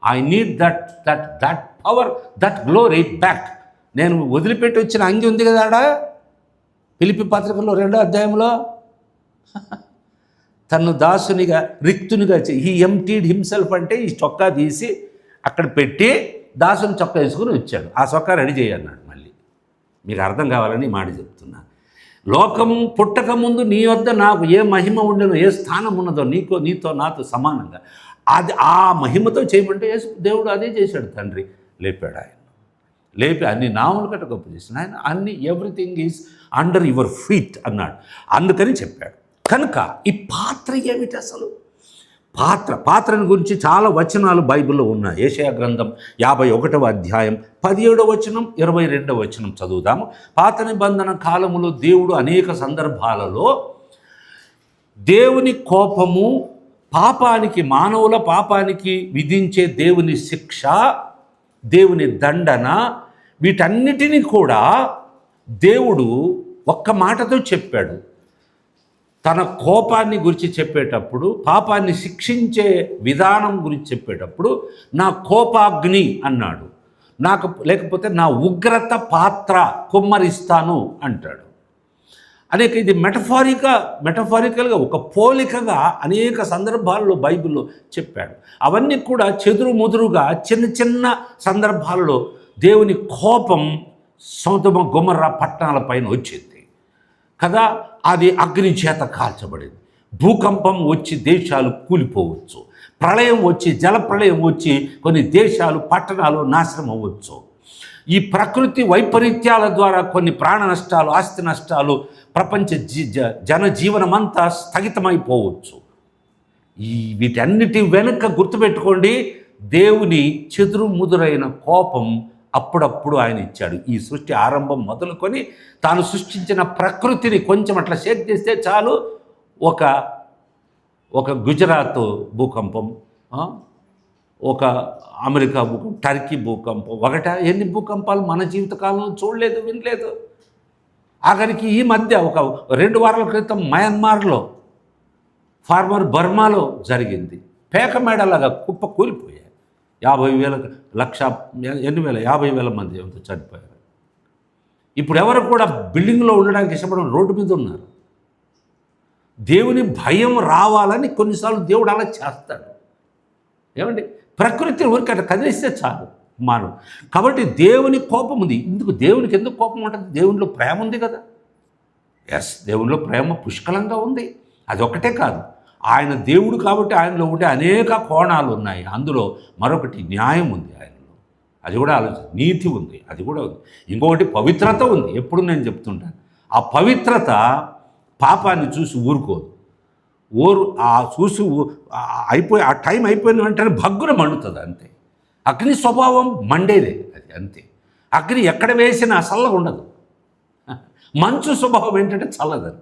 Speaker 1: I need that power, that glory back. నేను వదిలిపెట్టి వచ్చిన అంగి ఉంది కదా ఆడ ఫిలిప్పీ పత్రికలో 2వ అధ్యాయంలో, తను దాసునిగా రిక్తునిగా హీ ఎంప్టీడ్ హిమ్సెల్ఫ్ అంటే ఈ చొక్కా తీసి అక్కడ పెట్టి దాసుని చొక్కా వేసుకుని వచ్చాడు. ఆ చొక్కా రెడీ చేయన్నాడు. మళ్ళీ మీకు అర్థం కావాలని మాట చెప్తున్నా. లోకము పుట్టక ముందు నీ వద్ద నాకు ఏ మహిమ ఉండనో, ఏ స్థానం ఉన్నదో నీతో నాతో సమానంగా అది ఆ మహిమతో చేయమంటే దేవుడు అదే చేశాడు. తండ్రి లేపాడు, ఆయన లేపి అన్ని నామలు కట్ట గొప్ప చేసిన ఆయన అన్ని everything is under your feet అన్నాడు. అందుకని చెప్పాడు. కనుక ఈ పాత్ర ఏమిటి అసలు? పాత్రను గురించి చాలా వచనాలు బైబిల్లో ఉన్నాయి. యెషయా గ్రంథం 51వ అధ్యాయం 17వ వచనం 22వ వచనం చదువుదాము. పాత నిబంధన కాలములో దేవుడు అనేక సందర్భాలలో దేవుని కోపము, పాపానికి, మానవుల పాపానికి విధించే దేవుని శిక్ష, దేవుని దండన, వీటన్నిటినీ కూడా దేవుడు ఒక్క మాటతో చెప్పాడు. తన కోపాన్ని గురించి చెప్పేటప్పుడు, పాపాన్ని శిక్షించే విధానం గురించి చెప్పేటప్పుడు నా కోపాగ్ని అన్నాడు. లేకపోతే నా ఉగ్రత పాత్ర కుమ్మరిస్తాను అంటాడు. ఇది మెటఫారికల్గా ఒక పోలికగా అనేక సందర్భాల్లో బైబిల్లో చెప్పాడు. అవన్నీ కూడా చెదురుముదురుగా చిన్న చిన్న సందర్భాల్లో దేవుని కోపం సొదొమ గొమొర్రా పట్టణాలపైన వచ్చింది కదా. అది అగ్ని చేత కాల్చబడింది. భూకంపం వచ్చి దేశాలు కూలిపోవచ్చు, ప్రళయం వచ్చి, జలప్రళయం వచ్చి కొన్ని దేశాలు, పట్టణాలు నాశనం అవ్వచ్చు. ఈ ప్రకృతి వైపరీత్యాల ద్వారా కొన్ని ప్రాణ నష్టాలు, ఆస్తి నష్టాలు, ప్రపంచ జనజీవనమంతా స్థగితమైపోవచ్చు. వీటన్నిటి వెనుక గుర్తుపెట్టుకోండి, దేవుని చెదురుముదురైన కోపం అప్పుడప్పుడు ఆయన ఇచ్చాడు. ఈ సృష్టి ఆరంభం మొదలుకొని తాను సృష్టించిన ప్రకృతిని కొంచెం అట్లా షేక్ చేస్తే చాలు, ఒక గుజరాత్ భూకంపం, ఒక అమెరికా భూకంపం, టర్కీ భూకంపం, ఎన్ని భూకంపాలు మన జీవితకాలంలో చూడలేదు, వినలేదు. ఆఖరికి ఈ మధ్య ఒక 2 వారాల క్రితం మయన్మార్లో, ఫార్మర్ బర్మాలో జరిగింది. పేకమేడలాగా కుప్ప కూలిపోయాయి. 50,000 మంది ఎంతో చనిపోయారు. ఇప్పుడు ఎవరు కూడా బిల్డింగ్లో ఉండడానికి ఇష్టపడడం, రోడ్డు మీద ఉన్నారు. దేవుని భయం రావాలని కొన్నిసార్లు దేవుడు అలా చేస్తాడు. ఏమండి, ప్రకృతిని ఊరికి అట్లా కదిలిస్తే చాలు మానవు. కాబట్టి దేవుని కోపం ఉంది. దేవునికి ఎందుకు కోపం ఉంటుంది? దేవునిలో ప్రేమ ఉంది కదా. దేవునిలో ప్రేమ పుష్కలంగా ఉంది. అదొక్కటే కాదు, ఆయన దేవుడు కాబట్టి ఆయనలో ఉండే అనేక కోణాలు ఉన్నాయి. అందులో మరొకటి న్యాయం ఉంది ఆయనలో, అది కూడా ఆలోచన. నీతి ఉంది, అది కూడా ఉంది. ఇంకొకటి పవిత్రత ఉంది. ఎప్పుడు నేను చెప్తుంటాను, ఆ పవిత్రత పాపాన్ని చూసి ఊరుకోదు. చూసి ఆ టైం అయిపోయిన వెంటనే భగ్గున మండుతుంది అంతే. అగ్ని స్వభావం మండేదే, అది అంతే. అగ్ని ఎక్కడ వేసినా చల్లగా ఉండదు. మంచు స్వభావం ఏంటంటే చల్లదని.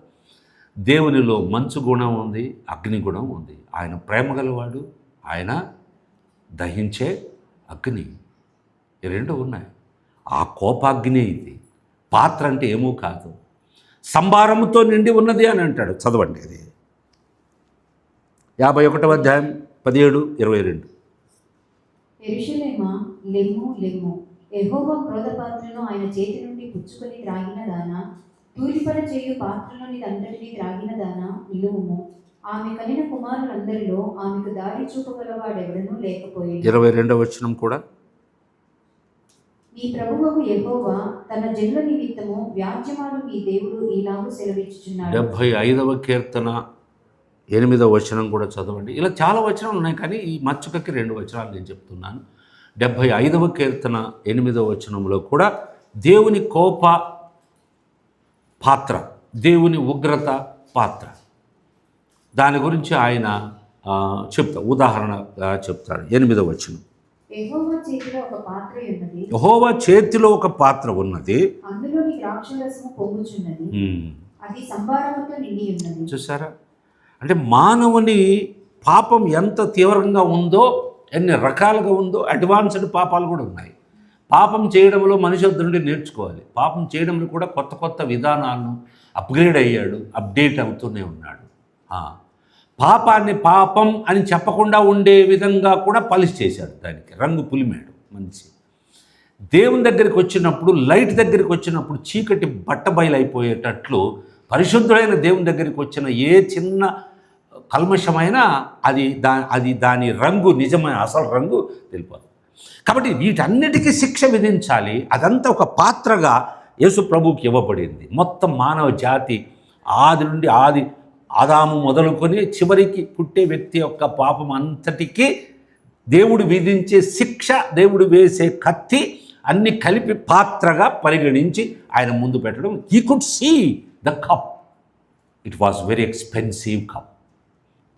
Speaker 1: దేవునిలో మంచు గుణం ఉంది, అగ్ని గుణం ఉంది. ఆయన ప్రేమ గలవాడు, ఆయన దహించే అగ్ని. ఈ 2 ఉన్నాయి. ఆ కోపాగ్ని ఇది. పాత్ర అంటే ఏమో కాదు, సంభారముతో నిండి ఉన్నది అని అంటాడు. చదవండి, అది 51వ అధ్యాయం 17-22.
Speaker 2: యెరూషలేమా, లెమ్ము లెమ్ము, యెహోవా క్రోధపాత్రను ఆయన చేతి నుండి పుచ్చుకొని త్రాగిన దానా, తూలిపడ చేయు పాత్రలోని దంతటిని త్రాగిన దానా, నిలువుము. ఆమె కనిన కుమారులందరిలో ఆమెకు దారి చూపగలవాడెవడనూ లేకపోయాడు.
Speaker 1: 22వ వచనం కూడా,
Speaker 2: నీ ప్రభువకు యెహోవా తన జనుల నిమిత్తము వ్యాజ్యమాడు ఈ దేవుడు ఈలాగు సెలవిచ్చుచున్నాడు.
Speaker 1: 75వ కీర్తన 8వ వచనం కూడా చదవండి. ఇలా చాలా వచనాలు ఉన్నాయి, కానీ ఈ మచ్చుకకి 2 వచనాలు నేను చెప్తున్నాను. 75వ కీర్తన 8వ వచనంలో కూడా దేవుని కోప పాత్ర, దేవుని ఉగ్రత పాత్ర, దాని గురించి ఆయన ఉదాహరణగా చెప్తాడు. 8వ వచనం,
Speaker 2: యెహోవా చేతిలో ఒక పాత్ర ఉన్నది,
Speaker 1: యెహోవా చేతిలో ఒక పాత్ర ఉన్నది,
Speaker 2: అందులోని ద్రాక్షరసము పొంగుచున్నది, అది సంభారముతో నిండి ఉన్నది.
Speaker 1: చూసారా? అంటే మానవుని పాపం ఎంత తీవ్రంగా ఉందో, ఎన్ని రకాలుగా ఉందో, అడ్వాన్స్డ్ పాపాలు కూడా ఉన్నాయి. పాపం చేయడంలో మనిషి నుండి నేర్చుకోవాలి. పాపం చేయడంలో కూడా కొత్త కొత్త విధానాలను అప్గ్రేడ్ అయ్యాడు, అప్డేట్ అవుతూనే ఉన్నాడు. పాపాన్ని పాపం అని చెప్పకుండా ఉండే విధంగా కూడా పాలిష్ చేశాడు, దానికి రంగు పులిమాడు మంచి. దేవుని దగ్గరికి వచ్చినప్పుడు, లైట్ దగ్గరికి వచ్చినప్పుడు చీకటి బట్టబయలైపోయేటట్లు పరిశుద్ధుడైన దేవుని దగ్గరికి వచ్చిన ఏ చిన్న కల్మషమైనా అది దాని రంగు నిజమైన అసలు రంగు తెలిపోదు. కాబట్టి వీటన్నిటికీ శిక్ష విధించాలి. అదంతా ఒక పాత్రగా యేసు ప్రభువుకి ఇవ్వబడింది. మొత్తం మానవ జాతి ఆది ఆదాము మొదలుకొని చివరికి పుట్టే వ్యక్తి యొక్క పాపం అంతటికీ దేవుడు విధించే శిక్ష, దేవుడు వేసే కత్తి అన్ని కలిపి పాత్రగా పరిగణించి ఆయన ముందు పెట్టడం. He could see the cup. It was very expensive cup.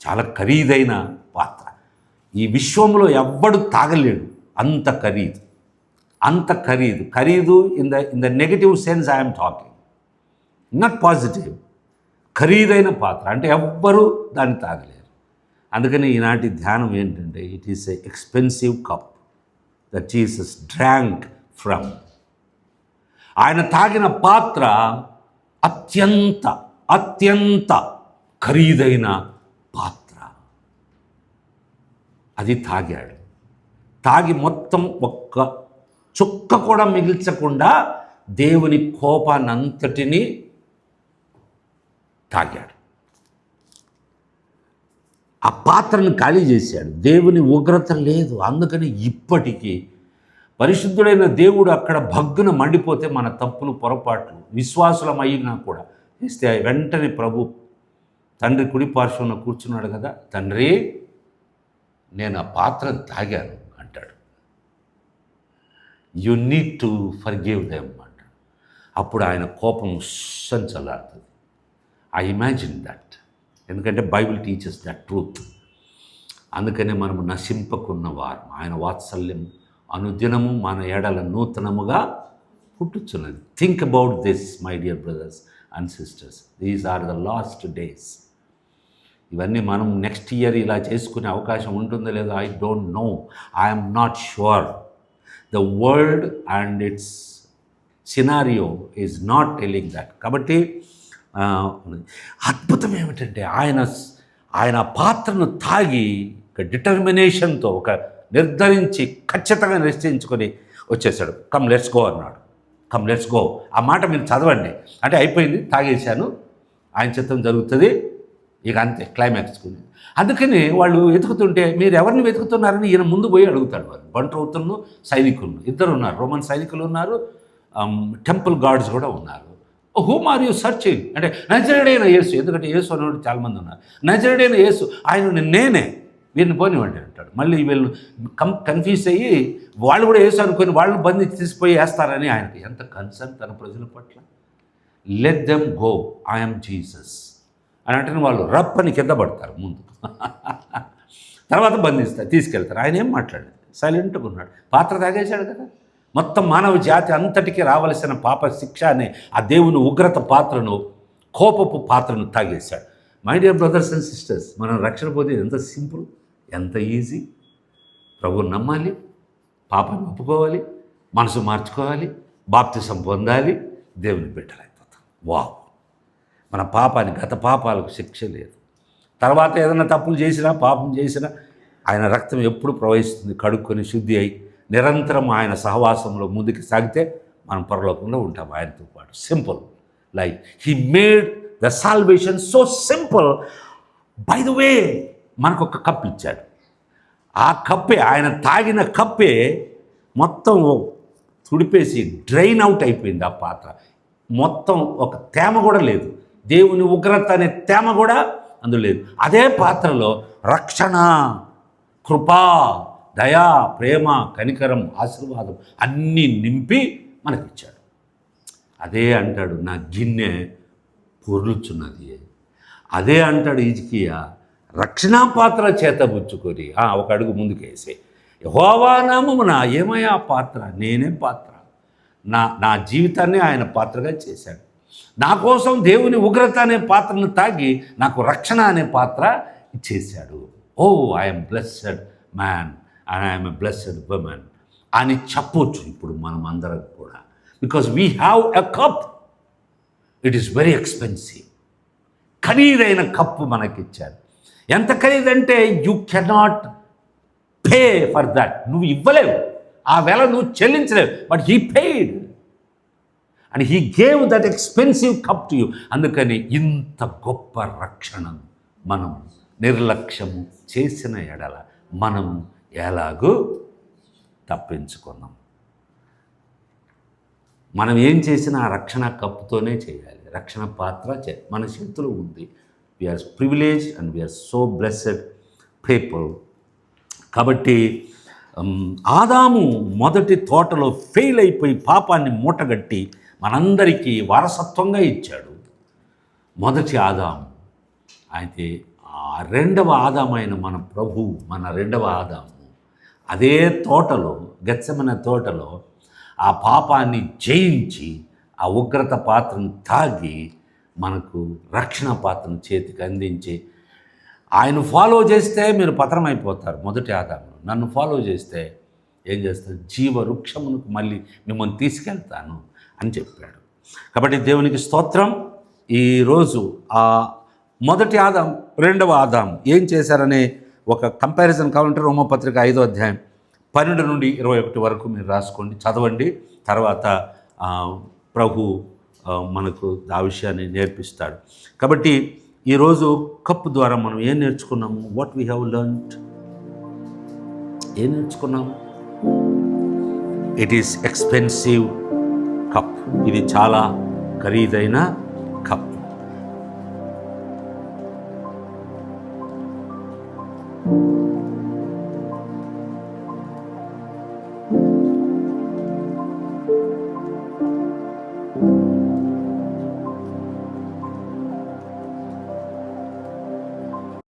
Speaker 1: చాలా ఖరీదైన పాత్ర. ఈ విశ్వంలో ఎవ్వడు తాగలేడు, అంత ఖరీదు, అంత ఖరీదు in the negative sense I'm talking, not positive. ఖరీదైన పాత్ర అంటే ఎవ్వరూ దాన్ని తాగలేరు. అందుకని ఈనాటి ధ్యానం ఏంటంటే, it is a expensive cup that Jesus drank from. ఆయన తాగిన పాత్ర అత్యంత ఖరీదైన పాత్ర. అది తాగి మొత్తం ఒక్క చుక్క కూడా మిగిల్చకుండా దేవుని కోపానంతటినీ తాగాడు. ఆ పాత్రను ఖాళీ చేశాడు. దేవుని ఉగ్రత లేదు. అందుకని ఇప్పటికీ పరిశుద్ధుడైన దేవుడు అక్కడ భగ్గున మండిపోతే మన తప్పులు పొరపాట్లు విశ్వాసులమైనా కూడా ఇస్తే వెంటనే ప్రభు తండ్రి కుడి పార్శ్వంలో కూర్చున్నాడు కదా, తండ్రి నేను ఆ పాత్ర తాగాను అంటాడు. You need to forgive them అంటాడు. అప్పుడు ఆయన కోపం చల్లారుతుంది. I imagine that. ఎందుకంటే బైబిల్ టీచర్స్ దట్ ట్రూత్. అందుకనే మనము నశింపకున్నవారు, ఆయన వాత్సల్యం అనుదినము మన ఎడల నూతనముగా పుట్టుచున్నది. Think about this my dear brothers and sisters. These are the last days. ఇవన్నీ మనం నెక్స్ట్ ఇయర్ ఇలా చేసుకునే అవకాశం ఉంటుందో లేదో I don't know. I'm not sure. The world and its scenario is not telling that. కాబట్టి అద్భుతం ఏమిటంటే ఆయన పాత్రను తాగి ఒక డిటర్మినేషన్తో, ఒక నిర్ధారించి ఖచ్చితంగా నిశ్చయించుకొని వచ్చేసాడు. కమ్ లెట్స్ గో అన్నాడు. Come let's go. ఆ మాట మీరు చదవండి. అంటే అయిపోయింది, తాగేశాను, ఆయన చిత్తం జరుగుతుంది, ఇక అంతే క్లైమాక్స్కుని. అందుకని వాళ్ళు వెతుకుతుంటే మీరు ఎవరిని వెతుకుతున్నారని ఈయన ముందు పోయి అడుగుతాడు. వాళ్ళు బంట్రౌతులను సైనికులను ఇద్దరు ఉన్నారు, రోమన్ సైనికులు ఉన్నారు, టెంపుల్ గార్డ్స్ కూడా ఉన్నారు. హూమ్ ఆర్ యూ సర్చింగ్ అంటే నజరేయుడైన యేసు. ఎందుకంటే యేసు అనేవాడు చాలామంది ఉన్నారు. నజరేయుడైన యేసు, ఆయన నేనే, వీరిని పోనివ్వండి అంటాడు. మళ్ళీ వీళ్ళు కన్ఫ్యూజ్ అయ్యి వాళ్ళు కూడా యేసు అనుకొని వాళ్ళని బంధించి తీసిపోయి వేస్తారని ఆయనకి ఎంత కన్సర్న్ తన ప్రజల పట్ల. Let them go, I'm Jesus అని అంటే వాళ్ళు రప్పని కింద పడతారు ముందు, తర్వాత తీసుకెళ్తారు. ఆయన ఏం మాట్లాడలేదు, సైలెంట్గా ఉన్నాడు. పాత్ర తాగేశాడు కదా. మొత్తం మానవ జాతి అంతటికీ రావలసిన పాప శిక్ష అనే ఆ దేవుని ఉగ్రత పాత్రను, కోపపు పాత్రను తాగేశాడు. My dear brothers and sisters, మనం రక్షణ పొంది ఎంత సింపుల్, ఎంత ఈజీ. ప్రభువుని నమ్మాలి, పాపాన్ని ఒప్పుకోవాలి, మనసు మార్చుకోవాలి, బాప్తిసం పొందాలి, దేవుని బిడ్డలైపోతాం. వావ్! మన పాపానికి, గత పాపాలకు శిక్ష లేదు. తర్వాత ఏదైనా తప్పులు చేసినా, పాపం చేసినా ఆయన రక్తం ఎప్పుడు ప్రవహిస్తుంది. కడుక్కొని శుద్ధి అయి నిరంతరం ఆయన సహవాసంలో ముందుకు సాగితే మనం పరలోకంలో ఉంటాం ఆయనతో పాటు. Simple like he made the salvation so simple. By the way, మనకు ఒక కప్ ఇచ్చాడు. ఆ కప్పే, ఆయన తాగిన కప్పే మొత్తం తుడిపేసి డ్రైన్ అవుట్ అయిపోయింది ఆ పాత్ర. మొత్తం ఒక తేమ కూడా లేదు, దేవుని ఉగ్రత అనే తేమ కూడా అందులో లేదు. అదే పాత్రలో రక్షణ, కృపా, దయా, ప్రేమ, కనికరం, ఆశీర్వాదం అన్నీ నింపి మనకిచ్చాడు. అదే అంటాడు, నా గిన్నె పొర్లుచున్నది. అదే అంటాడు హిజ్కియా, రక్షణా పాత్ర చేతబుచ్చుకొని ఒక అడుగు ముందుకేసి యెహోవా నామమున ఏమయ్యా పాత్ర, నేనే పాత్ర. నా జీవితాన్ని ఆయన పాత్రగా చేశాడు. నా కోసం దేవుని ఉగ్రత అనే పాత్రను తాగి నాకు రక్షణ అనే పాత్ర ఇచ్చేశాడు. Oh I'm blessed man and I'm a blessed woman అని చెప్పొచ్చు ఇప్పుడు మనం అందరం కూడా. Because we have a cup. It is very expensive. ఖరీదైన కప్పు మనకిచ్చాడు. ఎంత ఖరీదంటే you cannot pay for that. నువ్వు ఇవ్వలేవు, ఆ వెల నువ్వు చెల్లించలేవు. But he paid and he gave that expensive cup to you. అందుకని ఇంత గొప్ప రక్షణను మనం నిర్లక్ష్యము చేసిన ఎడల మనం ఎలాగూ తప్పించుకున్నాం. మనం ఏం చేసినా ఆ రక్షణ కప్పుతోనే చేయాలి. రక్షణ పాత్ర మన చేతిలో ఉంది. We are privilege and we are so blessed people. కాబట్టి ఆదాము మొదటి తోటలో ఫెయిల్ అయిపోయి పాపాన్ని మూటగట్టి మనందరికీ వారసత్వంగా ఇచ్చాడు మొదటి ఆదాము. అయితే ఆ రెండవ ఆదామైన మన ప్రభు, మన రెండవ ఆదాము అదే తోటలో, గెత్సెమనే తోటలో ఆ పాపాన్ని జయించి ఆ ఉగ్రత పాత్రను తాగి మనకు రక్షణ పాత్రను చేతికి అందించి, ఆయన ఫాలో చేస్తే మీరు పతనమైపోతారు. మొదటి ఆదాము నన్ను ఫాలో చేస్తే ఏం చేస్తారు? జీవవృక్షమునకు మళ్ళీ మిమ్మల్ని తీసుకెళ్తాను అని చెప్పాడు. కాబట్టి దేవునికి స్తోత్రం. ఈరోజు ఆ మొదటి ఆదాం, రెండవ ఆదాం ఏం చేశారనే ఒక కంపారిజన్ కావాలంటే రోమపత్రిక 5వ అధ్యాయం 12 నుండి 21 వరకు మీరు రాసుకోండి, చదవండి. తర్వాత ప్రభు మనకు ఆ విషయాన్ని నేర్పిస్తాడు. కాబట్టి ఈరోజు కప్పు ద్వారా మనం ఏం నేర్చుకున్నాము? వాట్ వీ హ్యావ్ లెర్న్డ్, ఏం నేర్చుకున్నాము? It is expensive cup. ఇది చాలా ఖరీదైన కప్.